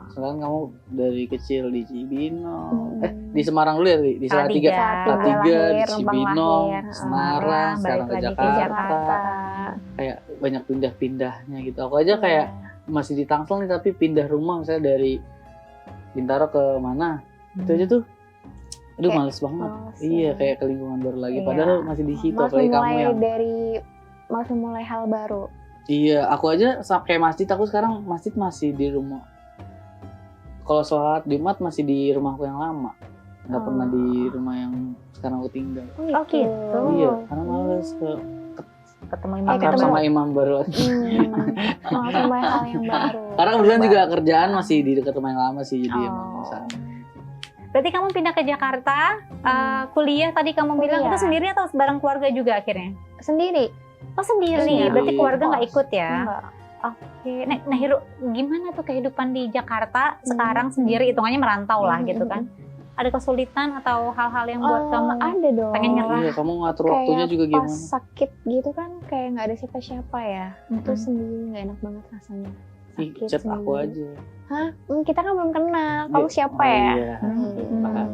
Sekarang kamu dari kecil di Cibinong, di Semarang dulu ya, di Salatiga, Salatiga, di lahir, Cibinong, lahir, Semarang, sekarang balik ke lagi ke Jakarta. Kayak banyak pindah-pindahnya gitu. Aku aja kayak masih di Tangsel nih tapi pindah rumah misalnya dari Bintaro ke mana. Itu aja tuh aduh Kayak males banget. males, Iya, ya. kayak ke lingkungan baru lagi. Iya. Padahal masih di situ Mas apalagi kamu yang mulai hal baru. iya, aku aja kayak masjid, aku sekarang masjid masih di rumah. Kalau sholat Jumat masih di rumahku yang lama. Nggak pernah di rumah yang sekarang aku tinggal. Oh gitu. Iya, karena males Ketemu akrab sama imam baru. Mulai hal yang baru. Karena kemudian juga kerjaan masih di dekat rumah yang lama sih, jadi emang Oh. sana. Berarti kamu pindah ke Jakarta, kuliah tadi kamu bilang Kuliah. itu sendiri atau bareng keluarga juga akhirnya? Sendiri. Oh sendiri, Sendiri. berarti keluarga nggak ikut ya? Enggak. Oke, nah Hiru, gimana tuh kehidupan di Jakarta sekarang sendiri, hitungannya merantau lah gitu kan? Ada kesulitan atau hal-hal yang buat kamu ada dong. pengen nyerah? Iya, kamu ngatur waktunya Kayak juga pas gimana? sakit gitu kan kayak nggak ada siapa-siapa ya. Itu sendiri nggak enak banget rasanya. Ih, Sakit chat aku sendiri. aja. Hah? Kita kan belum kenal. Kamu Iya. siapa Oh, ya? Iya. Paham.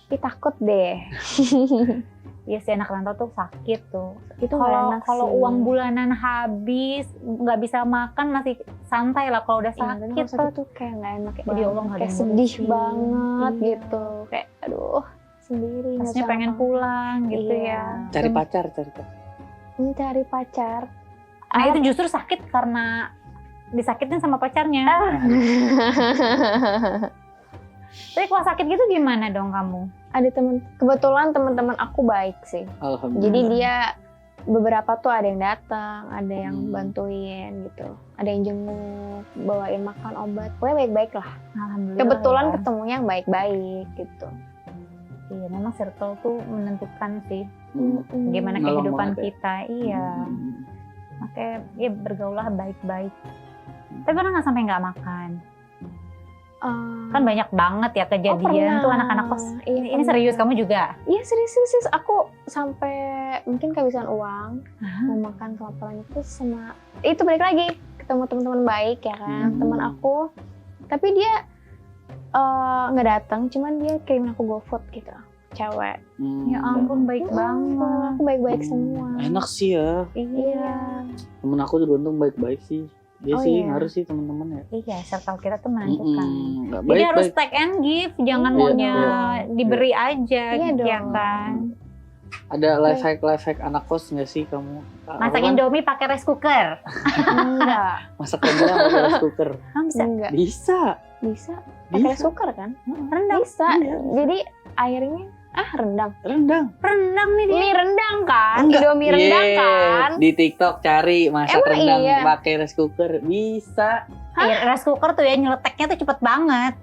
Ih, takut deh. Iya sih, anak rantau tuh sakit tuh. Itu nggak enak Kalau sih. uang bulanan habis, nggak bisa makan masih santai lah. Kalau udah Iya, tapi sakit kalau sakit tuh kayak nggak enak Jadi banget. Allah nggak ada Kayak yang sedih ngurusin. banget Iya. gitu. Kayak aduh sendiri. nggak rasanya tahu pengen apa. pulang gitu Iya. ya. Cari pacar. Cari pacar. Nah itu justru sakit karena disakitin sama pacarnya. Tapi kalau sakit gitu gimana dong kamu? Ada kebetulan teman-teman aku baik sih. Alhamdulillah. Jadi dia beberapa tuh ada yang datang, ada yang Hmm. bantuin gitu, ada yang jenguk, bawain makan obat, pokoknya baik-baik lah. Alhamdulillah. Kebetulan ya. ketemunya yang baik-baik gitu. Iya, memang circle tuh menentukan sih Nolong gimana kehidupan banget ya. kita. Iya. Makanya ya bergaulah baik-baik. Tapi pernah nggak sampai nggak makan? Kan banyak banget ya kejadian pernah. tuh anak-anak kos. Iya, Ini pernah. serius kamu juga? Iya serius. Aku sampai mungkin kehabisan uang mau makan kelaparan itu sama itu balik lagi ketemu teman-teman baik ya kan, teman aku. Tapi dia nggak datang, cuman dia kirimin aku GoFood gitu, cewek. Ya ampun, baik Temen banget. aku baik-baik semua. Enak sih ya. Iya. Temen aku juga untung baik-baik sih. Dia Oh, sih iya. harus sih teman-teman ya. Iya, circle kita tuh menentukan. Nggak Jadi harus baik-baik. take and give, jangan Iya, maunya iya. diberi aja, Iya gitu ya dong. kan. Ada life hack anak kos nggak sih kamu? Masak Aku kan Indomie pakai rice cooker. Enggak. masak rendang pakai rice cooker. Kamu bisa Enggak. Bisa. Bisa. Pakai Bisa. rice cooker kan? rendang? Bisa. Iya. Jadi airnya rendang. Rendang. Rendang nih dia. Mie rendang kan? Enggak. Indomie rendang Iya, kan? Di TikTok cari masak Emang rendang iya? pakai rice cooker. Bisa. Iya, rice cooker tuh ya nyeleteknya tuh cepet banget.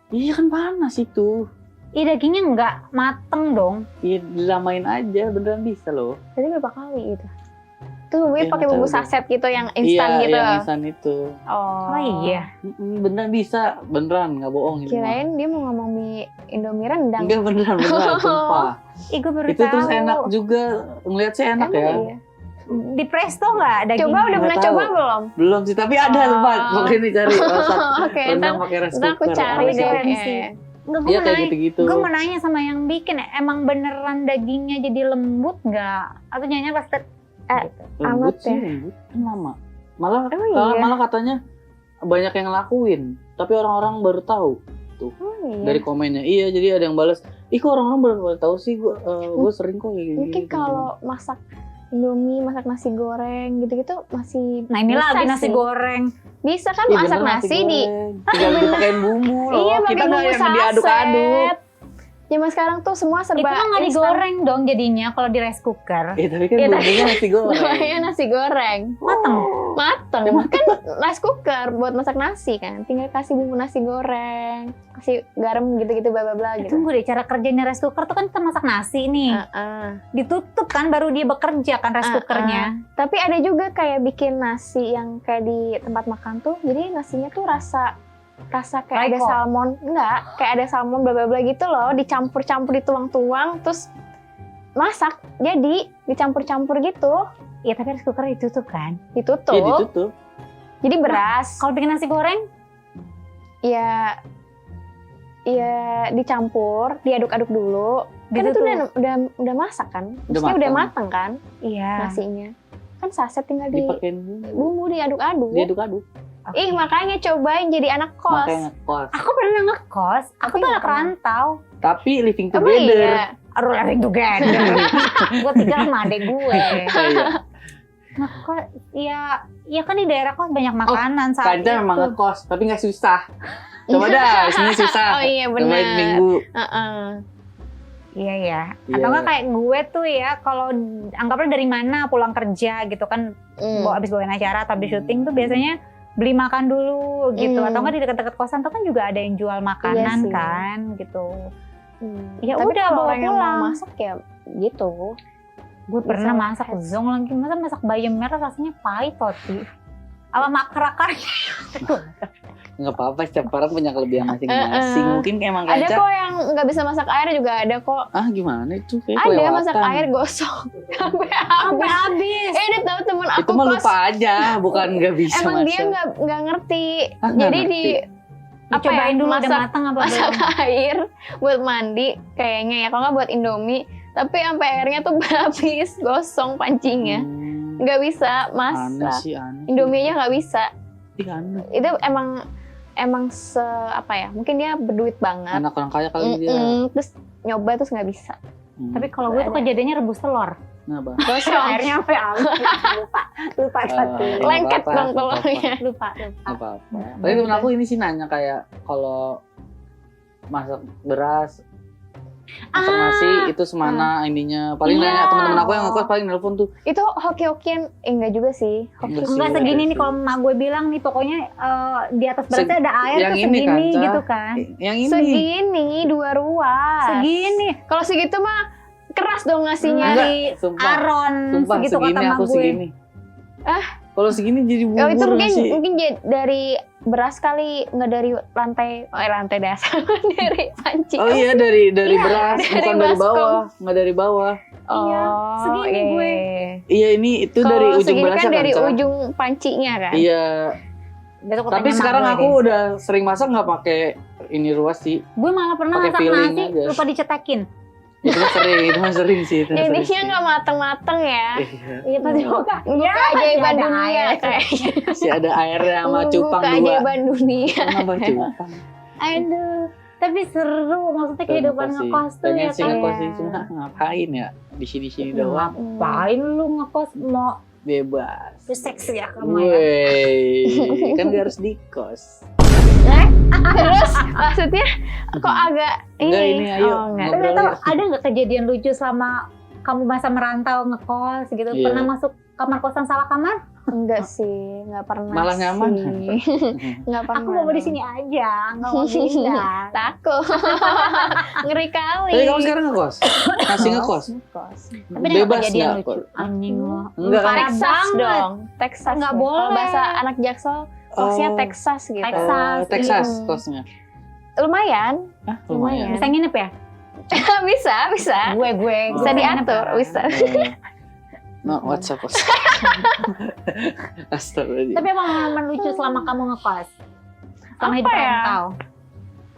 Iya kan panas itu. Iya, dagingnya nggak mateng dong. Iya dilamain aja beneran bisa loh. Jadi berapa kali gitu? Tuh gue Iya, pakai nggak bumbu tahu deh. saset gitu yang instan iya, gitu. yang instan itu. Oh iya. Beneran bisa, beneran nggak bohong ini. mah. Kirain dia mau ngomong mie Indomie rendang. Enggak beneran sumpah. Ih, gue baru Itu tahu. terus enak juga, ngeliat sih enak Emang ya. iya? Di presto nggak dagingnya? Coba udah pernah Nggak coba tahu. belum? Belum sih, tapi ada Oh. tempat. Makanya nih cari masak Oke, rendang pakai rice ntar aku cooker. cari Ada deh. referensi. Nggak, gue Iya mau kayak nanya. gitu-gitu. Gue mau nanya sama yang bikin, emang beneran dagingnya jadi lembut nggak? Atau nyanya pas gitu? Lembut Amat sih, ya. lembut. Lama. Malah Emang iya? malah katanya banyak yang ngelakuin, tapi orang-orang baru tahu Oh, iya. dari komennya. Iya, jadi ada yang balas, "Ih, kok orang-orang baru tahu sih? Gue sering kok kayak Mungkin gini." kalau masak Indomie, masak nasi goreng gitu-gitu masih Nah ini bisa lagi nasi sih. goreng. Bisa kan Iya, masak bener, nasi di tinggal dipakein bumbu loh. Iya, pakai Kita nggak bumbu yang diaduk-aduk. saset. Zaman sekarang tuh semua Itu serba mah nggak instan. digoreng dong jadinya kalau di rice cooker. Tapi kan Iya, bumbunya nasi goreng. Namanya nasi goreng. Mateng. Mateng. Kan rice cooker buat masak nasi kan. Tinggal kasih bumbu nasi goreng, kasih garam gitu-gitu bla bla bla gitu. Tunggu deh, cara kerjanya rice cooker tuh kan kita masak nasi nih. Ditutup kan baru dia bekerja kan rice cookernya. Tapi ada juga kayak bikin nasi yang kayak di tempat makan tuh. Jadi nasinya tuh rasa kayak ada Raiko. salmon, enggak, kayak ada salmon bla bla bla gitu loh, dicampur-campur dituang-tuang terus masak. Jadi dicampur-campur gitu, Iya tapi rice cooker ditutup kan. ditutup. Iya, ditutup. Jadi beras Kalau bikin nasi goreng, ya dicampur, diaduk-aduk dulu. Kan itu udah masak kan? Maksudnya udah matang. matang kan iya. nasinya. Kan saset tinggal Dipakein bumbu. bumbu diaduk-aduk. Diaduk-aduk. Ih, makanya cobain jadi anak kos. Makanya ngekos. Aku pernah ngekos. Aku Tapi tuh nggak anak pernah. rantau. Tapi living Emang together. iya? Aduh, living together. Gue tinggal sama adek gue. Iya. Ngekos, ya kan di daerah kos banyak makanan saat Kanca itu. memang ngekos, tapi nggak susah. Coba dah, sini susah. Oh iya Cobain benar. minggu. Iya ya. Iya. Atau nggak kayak gue tuh ya, kalau anggapnya dari mana pulang kerja gitu kan, abis bawain acara atau abis syuting tuh biasanya beli makan dulu gitu. Atau nggak di dekat-dekat kosan tuh kan juga ada yang jual makanan sih. kan gitu. Ya Tapi udah kalau bawa orang yang mau pulang. masak ya gitu. Gue pernah Bisa masak heads. zong lagi, masa masak bayam merah rasanya pahit Toti. Apa makar-akarnya? Nggak apa-apa, setiap orang punya kelebihan masing-masing. Mungkin kayak emang Ada Kanca. kok yang nggak bisa masak air juga ada kok. Ah gimana itu? Kayak Ada kelewatan. masak air gosong sampai Sampai habis. habis. Ada tahu temen aku Itu mah kos. lupa aja, bukan nggak bisa Emang masak. dia nggak ngerti. Ah, nggak Jadi ngerti. Dicobain dulu udah masak matang apa masak belum? air buat mandi kayaknya ya. Kalau nggak buat Indomie. Tapi sampai airnya tuh habis gosong pancinya. Nggak bisa Aneh masak. sih, aneh. Indomie aja nggak bisa. Ih, aneh. Itu emang apa ya? Mungkin dia berduit banget. Anak orang kaya kali dia. Terus nyoba terus nggak bisa. Tapi kalau gue tuh kejadiannya rebus telur. Kenapa? Gosong. Airnya sampai habis. Lupa Toti. Nggak Lengket apa-apa, dong nggak telurnya. Lupa. Nggak apa-apa. Tapi temen aku ini sih nanya kayak kalau masak beras, masak nasi itu semana ininya. Paling Iya. nanya teman-teman aku yang ngekos paling nelpon tuh. Itu hoki-hokian, enggak juga sih. Enggak Hoki. sih. Enggak segini ada nih sih. kalau emak gue bilang nih pokoknya di atas berasnya ada air yang tuh ini segini kan, Ca. gitu kan. Yang ini. Segini 2 ruas. Segini. Kalau segitu mah keras dong ngasihnya. Enggak, Di sumpah. Aron Sumpah segitu segini kata emak aku gue. segini. Kalau segini jadi bubur Oh, itu mungkin nasi. dari beras kali, nggak dari lantai dasar, dari panci. Oh iya dari Iya, beras, dari bukan dari baskom. bawah, nggak dari bawah. Iya, segini gue. Iya ini itu dari Kalau ujung segini berasnya kan dari Ca? ujung pancinya kan. Iya. Besok Tapi tanya sekarang emak gue aku deh. udah sering masak nggak pakai ini ruas sih. Gue malah pernah pakai masak feeling nasi aja. lupa dicetakin. Itu mah sering sih. Itu sering Jadinya sih. nggak mateng-mateng ya. Iya. Iya pasti buka. Buka keajaiban ada dunia air. kayaknya. Masih ada airnya sama cupang Buka dua. keajaiban dunia. Sama cupang. Aduh, tapi seru maksudnya kehidupan ngekos tuh Pengen ya sih kan. ngekos sih, cuma ngapain ya di sini doang. Ngapain lu ngekos mau Bebas. seks ya kamu ya? Wey, kan gak harus di kos. Terus maksudnya kok agak Enggak ini ayo Oh, enggak. Tapi ngobrol nggak tahu yuk. ada nggak kejadian lucu selama kamu masa merantau ngekos gitu? Iya. Pernah masuk kamar kosan salah kamar? Enggak sih, enggak pernah. Malah nyaman. sih. Enggak pernah. Aku mau di sini aja, nggak mau pindah. Takut. Ngeri kali. Tapi kamu sekarang ngekos? Masih ngekos? Ngekos. Tapi ada nggak Bebas kejadian nggak? lucu? Anjing lo. Enggak kan? Parah Texas banget. dong. Texas. Nggak dong. Kalau boleh. bahasa anak Jaksel, kosnya Oh. Texas gitu. Texas. Texas Iya. kosnya. Lumayan. Hah, lumayan. Bisa nginep ya? bisa. Gue Bisa diatur, bisa. No, WhatsApp. Astagfirullah. Tapi emang momen lucu selama kamu ngekos? Selama Apa hidup ya? rantau?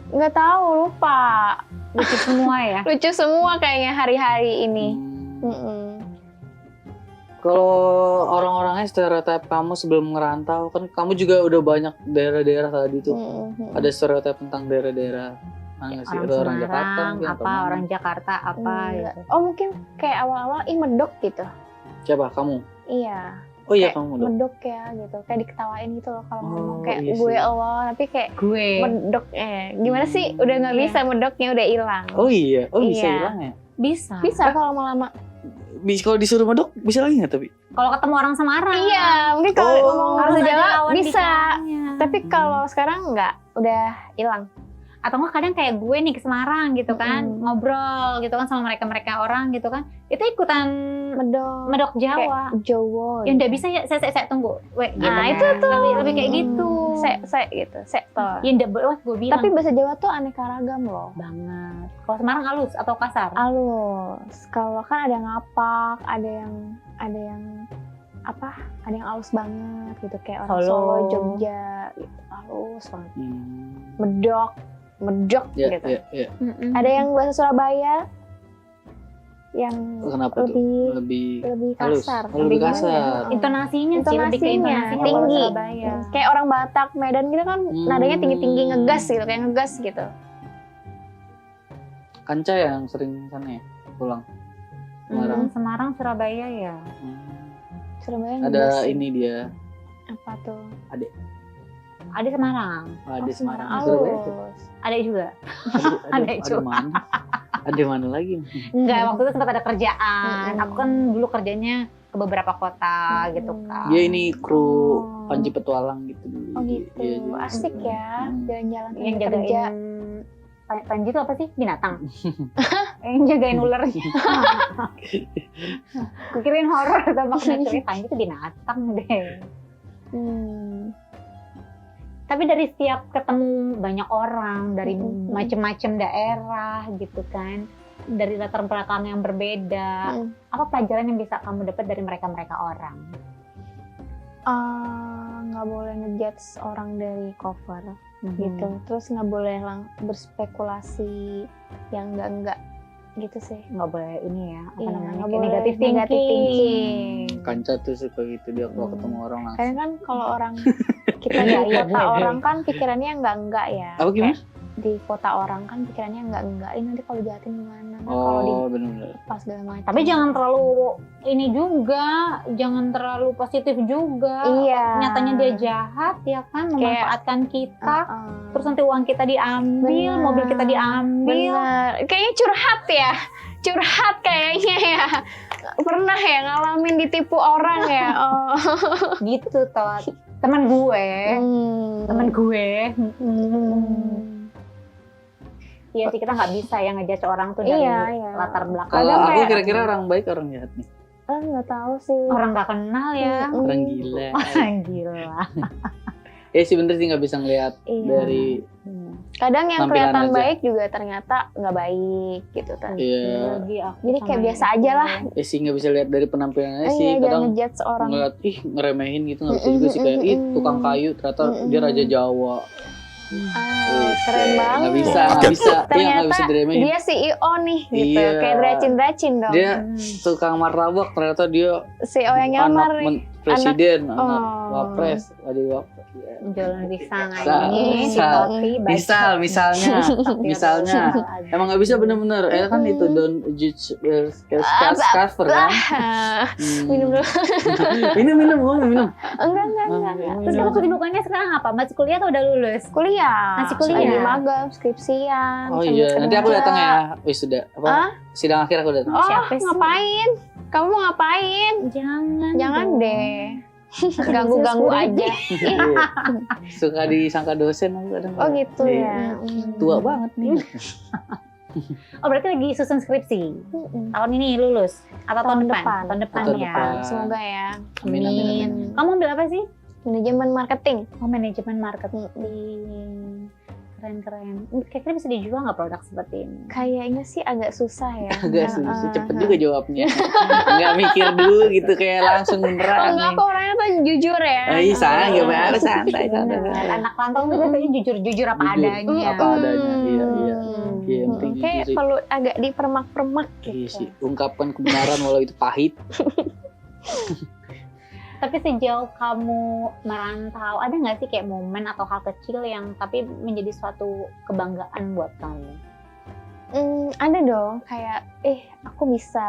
Nggak tahu, lupa. Lucu semua ya? Lucu semua kayaknya hari-hari ini. Hmm. Mm-mm. Kalau orang-orangnya stereotip kamu sebelum ngerantau, kan kamu juga udah banyak daerah-daerah tadi tuh. Mm-mm. Ada stereotip tentang daerah-daerah. Mana sih? Ada orang Jakarta Semarang, mungkin atau apa mana? orang Jakarta apa Enggak. gitu. Oh mungkin kayak awal-awal medok gitu. Siapa? Kamu? Iya. Oh iya Kayak kamu dong. medok ya gitu. Kayak diketawain gitu loh kalau Oh, ngomong kayak iya gue sih. Allah tapi kayak Gue. medok gimana sih? Udah nggak Iya. bisa medoknya udah hilang. Oh iya, bisa Iya. hilang ya? Bisa. Bisa kalau lama-lama. Kalau disuruh medok bisa lagi nggak tapi? Kalau ketemu orang Semarang. Iya, mungkin kalau Oh. ngomong Harus bahasa ada Jawa lawan bisa. bicaranya. Tapi kalau sekarang nggak, udah hilang. Atau enggak kadang kayak gue nih ke Semarang gitu kan, Mm-mm. ngobrol gitu kan sama mereka orang gitu kan. Itu ikutan Medok. medok Jawa. Kayak Jawa. Ya udah bisa ya, saya tunggu. Weh, Nah, gitu. itu tuh. Lebih kayak gitu. Saya gitu, sektor. Ya udah boleh gue bilang. Tapi bahasa Jawa tuh aneka ragam loh. banget. Kalau Semarang halus atau kasar? Halus. Kalau kan ada ngapak, ada yang apa? Ada yang halus banget gitu kayak orang Solo. Solo, Jogja gitu. Halus banget. Hmm. Medok Ya, gitu. ya. Mm-mm. Ada yang bahasa Surabaya yang Kenapa tuh? lebih Lebih halus. kasar. Oh, lebih gimana kasar. ya? Intonasinya sih lebih ke Intonasinya intonasinya tinggi. kalau Surabaya. Kayak orang Batak, Medan gitu kan nadanya tinggi-tinggi ngegas gitu, kayak ngegas gitu. Kanca yang sering sana ya pulang. Semarang. Semarang, Surabaya ya. Surabaya Ada ngegas sih. ini dia. Apa tuh? Ada Semarang, Ada Semarang. halus. Surabaya tuh. ada juga. Ada Ada juga. mana? Ada mana lagi? Enggak, waktu itu sempat ada kerjaan. Mm-mm. Aku kan dulu kerjanya ke beberapa kota gitu kan. Dia ini kru Oh. Panji Petualang gitu dulu. Oh gitu, Iya, jadi- asik ya Hmm. jalan-jalan Yang sambil kerja. jagain Panji itu apa sih? Binatang. yang jagain ulernya. Kukirain horor sama kena ceritanya itu binatang deh. Tapi dari setiap ketemu banyak orang dari macam-macam daerah gitu kan, dari latar belakang yang berbeda, apa pelajaran yang bisa kamu dapat dari mereka orang? Nggak boleh ngejudge orang dari cover gitu, terus nggak boleh berspekulasi yang enggak gitu sih. Nggak boleh ini ya, apa namanya, nggak kayak boleh negative thinking. Kanca tuh suka gitu dia kalau ketemu orang langsung. Karena kan kalau orang kita di kota orang kan pikirannya enggak ya. Apa gimana? Kayak di kota orang kan pikirannya enggak. Ini nanti kalau jahatin gimana? Kalau di benar. pas segala macam. Tapi jangan terlalu ini juga, jangan terlalu positif juga. Iya. Nyatanya dia jahat ya kan, memanfaatkan kita. Terus nanti uang kita diambil, Bener. mobil kita diambil. Bener. Kayaknya curhat ya. Curhat kayaknya ya. Pernah ya ngalamin ditipu orang ya. Gitu toh. Teman gue. Iya sih, kita nggak bisa ya ngejudge orang tuh dari latar belakang. Kalau Kadang aku kayak- kira-kira orang baik orang jahat nih. Nggak tahu sih. Orang nggak kenal ya. Orang gila. Orang gila. Ya sih bener sih nggak bisa ngelihat dari Kadang yang tampilan kelihatan aja. baik juga ternyata nggak baik gitu kan. Iya. Jadi kayak biasa aja lah. Ya sih nggak bisa lihat dari penampilannya sih. Iya, jangan Kadang ngejudge orang. ngeliat ngeremehin gitu nggak bisa juga sih kayak tukang kayu ternyata dia raja Jawa. Keren banget. Nggak bisa. Iya nggak bisa Ternyata diremehin. dia CEO nih gitu. Iya. Kayak dracin dong. Dia tukang martabak ternyata dia CEO yang nyamar anak nih. presiden, anak Oh. wapres, adik wapres. Jualan pisang Misal, aja. misal, Topi, misalnya, misalnya. Emang nggak bisa bener-bener. Kan itu don't judge cover kan. Minum dulu. minum. Enggak. Terus kamu kesibukannya sekarang apa? Masih kuliah atau udah lulus? Kuliah. Masih kuliah? Lagi magang, skripsian. Oh sambil iya, nanti aku kerja. datang ya. Wisuda apa? Sidang akhir aku datang. Oh, Siapa sih? ngapain? Kamu mau ngapain? Jangan dong. deh. Ganggu-ganggu aja. Iya. Suka disangka dosen aku kadang. Oh gitu Iya. ya. Tua banget nih. Oh berarti lagi susun skripsi. Tahun ini lulus atau tahun depan? Tahun depan Tahun ya. depan. Semoga ya. Amin. Kamu ambil apa sih? Manajemen marketing. Oh manajemen marketing. Keren. Kira-kira bisa dijual nggak produk seperti ini? Kayaknya sih agak susah ya. Agak susah, cepet juga jawabnya. Nggak mikir dulu gitu kayak langsung beneran Enggak, nih. aku orangnya tuh jujur ya. Iya, gimana santai. Anak lantang tuh biasanya jujur apa Jujur, adanya. apa adanya. Iya. Iya, yang penting Kayak jujur sih. perlu agak dipermak-permak Iya gitu. sih, ungkapkan kebenaran walau itu pahit. Tapi sejauh kamu merantau, ada nggak sih kayak momen atau hal kecil yang tapi menjadi suatu kebanggaan buat kamu? Ada dong, kayak aku bisa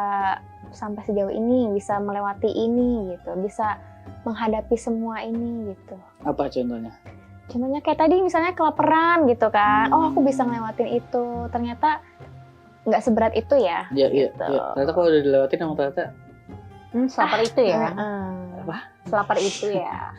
sampai sejauh ini, bisa melewati ini gitu, bisa menghadapi semua ini gitu. Apa contohnya? Contohnya kayak tadi misalnya kelaparan gitu kan, oh aku bisa ngelewatin itu, ternyata nggak seberat itu ya. Iya. Ternyata kalau udah dilewatin emang ternyata Selapar itu ya? Apa? Selapar itu ya?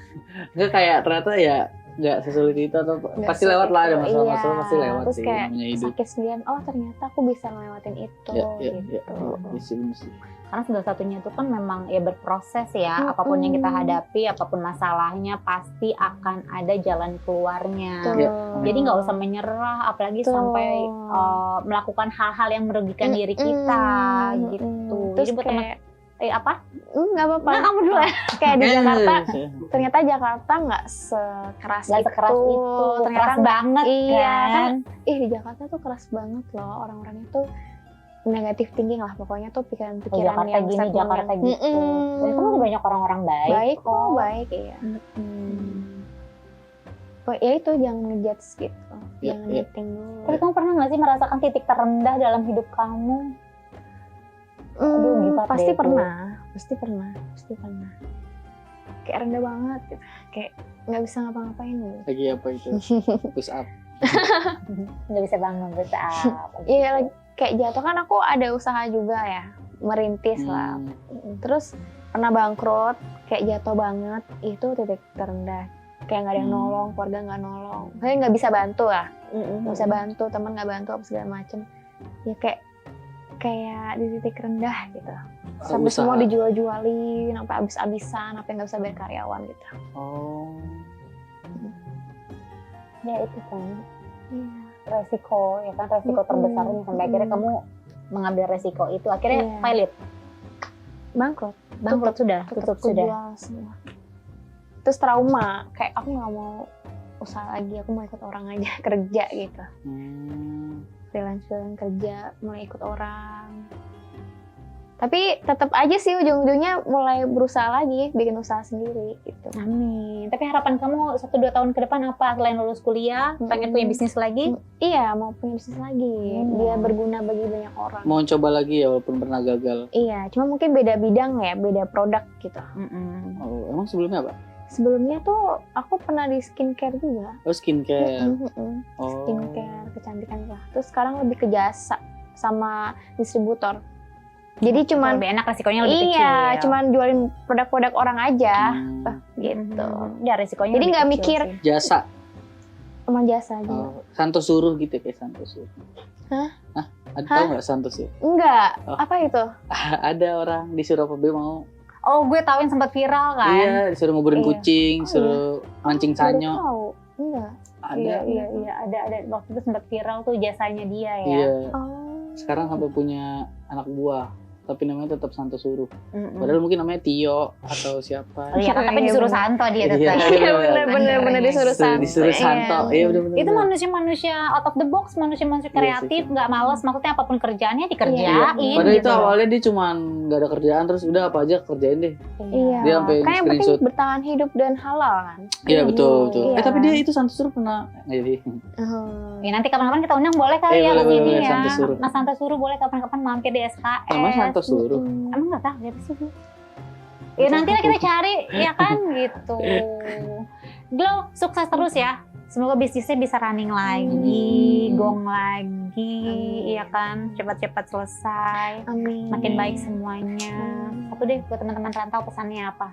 nggak kayak ternyata ya nggak sesulit itu atau pasti lewat lah ada masalah-masalah pasti lewat Terus sih kayak namanya hidup. sakit sendirian, oh ternyata aku bisa ngelewatin itu Iya. gitu. Bener sih. Karena segala satunya itu kan memang ya berproses ya, apapun yang kita hadapi, apapun masalahnya pasti akan ada jalan keluarnya. Betul. Iya. Jadi nggak usah menyerah, apalagi Betul. sampai melakukan hal-hal yang merugikan diri kita gitu. Terus Jadi buat teman kayak apa? nggak apa-apa. Nah, kamu dulu ya. Kayak di Jakarta, ternyata Jakarta nggak sekeras Nggak sekeras itu, Ternyata keras banget iya, kan. di Jakarta tuh keras banget loh, orang-orangnya tuh negatif thinking lah, pokoknya tuh pikiran-pikiran Jakarta yang gini, statement Jakarta yang- gitu. Dan kamu ada banyak orang-orang baik. baik kok, baik iya. Ya itu jangan ngejudge gitu, Iya, jangan iya. ngeting dulu. Tapi kamu pernah nggak sih merasakan titik terendah dalam hidup kamu? Aduh, gila pasti deh itu. pernah. Kayak rendah banget gitu, kayak nggak bisa ngapa-ngapain gitu. Lagi apa itu? Push up. Nggak bisa bangun besar. Iya, lagi kayak jatuh kan aku ada usaha juga ya, merintis lah. Terus pernah bangkrut, kayak jatuh banget, itu titik terendah. Kayak nggak ada yang nolong, keluarga nggak nolong. Saya nggak bisa bantu lah, nggak bisa bantu, teman nggak bantu, apa segala macem. Ya kayak kayak di titik rendah gitu. Oh, Sampai usaha. semua dijual-jualin, sampai habis-habisan, sampai nggak bisa bayar karyawan gitu. Oh. Ya itu kan Iya. resiko, ya kan resiko terbesarnya sampai akhirnya kamu mengambil resiko itu akhirnya Iya. pilot, Bangkrut. bangkrut sudah, tutup sudah. kejual semua. Terus trauma, kayak aku nggak mau usaha lagi, aku mau ikut orang aja kerja gitu. Freelance kerja, mulai ikut orang. Tapi tetap aja sih ujung-ujungnya mulai berusaha lagi, bikin usaha sendiri gitu. Amin. Tapi harapan kamu 1-2 tahun ke depan apa selain lulus kuliah? Pengen punya bisnis lagi? Iya, mau punya bisnis lagi, biar berguna bagi banyak orang. Mau coba lagi ya walaupun pernah gagal. Iya, cuma mungkin beda bidang ya, beda produk gitu. Oh, emang sebelumnya apa? Sebelumnya tuh aku pernah di skincare juga. Oh, skincare. Oh. Skincare, kecantikan lah. Terus sekarang lebih ke jasa sama distributor. Jadi cuman lebih enak, resikonya lebih kecil. iya, cuman jualin produk-produk orang aja gitu. Ya resikonya. Jadi lebih nggak kecil mikir sih. Jasa. sama jasa juga. Oh, Santo Suruh gitu kayak Santo Suruh. Hah? Ada tahu nggak Santo Suruh? Enggak. Oh. Apa itu? Ada orang disuruh apa be mau? Oh, gue tahu yang sempat viral kan. Iya, disuruh nguburin Iya. kucing, suruh mancing Baru sanyo. tahu. Enggak. Ada. Iya, ada. Waktu itu sempat viral tuh jasanya dia ya. Iya. Oh. Sekarang sampai punya anak buah, tapi namanya tetap Santo Suruh. Mm-mm. Padahal mungkin namanya Tio atau siapa. Oh iya, tapi Iya, disuruh bener. Santo dia tetap. Iya, Iya bener-bener disuruh santai. Disuruh Santo. Iya benar-benar. Itu manusia-manusia out of the box, manusia-manusia Iya sih, kreatif, nggak malas, maksudnya apapun kerjaannya dikerjain. Iya. Padahal gitu. itu awalnya dia cuman nggak ada kerjaan terus udah apa aja kerjain deh. Iya. Dia sampai Kan yang penting screenshot. bertahan hidup dan halal kan. Iya betul betul. Iya. Tapi dia itu Santo Suruh pernah nggak jadi. Ya nanti kapan-kapan kita undang boleh kali ya Iya, ke boleh, sini boleh, ya. Santo Suruh. Mas Santo Suruh boleh kapan-kapan mampir di SKS. Namanya Santo Suruh. Emang nggak tahu siapa sih dia? Ya nanti lah kita cari ya kan gitu. Glow, sukses terus ya. Semoga bisnisnya bisa running lagi, gong lagi, iya kan, cepat-cepat selesai, Amin. makin baik semuanya. Satu deh buat teman-teman rantau pesannya apa?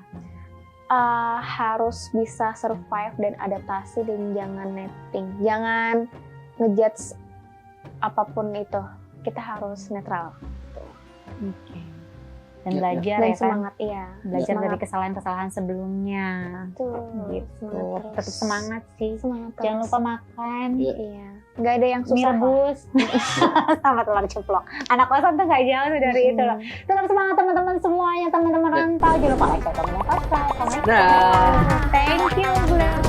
Harus bisa survive dan adaptasi dan jangan netting. Jangan ngejudge apapun itu. Kita harus netral. Oke. Dan Ya, belajar Dan ya kan, semangat, iya. belajar Semangat. dari kesalahan-kesalahan sebelumnya. Tuh, Gitu. semangat Tetap terus. semangat sih. Semangat terus. Jangan lupa makan. Iya. Iya. Nggak ada yang Mie susah. rebus sama telur ceplok. Anak kosan tuh gak jauh dari itu loh. Tetap semangat teman-teman semuanya, teman-teman rantau. Jangan lupa like, comment, dan subscribe. Assalamualaikum. Dah. Thank you, Glenn.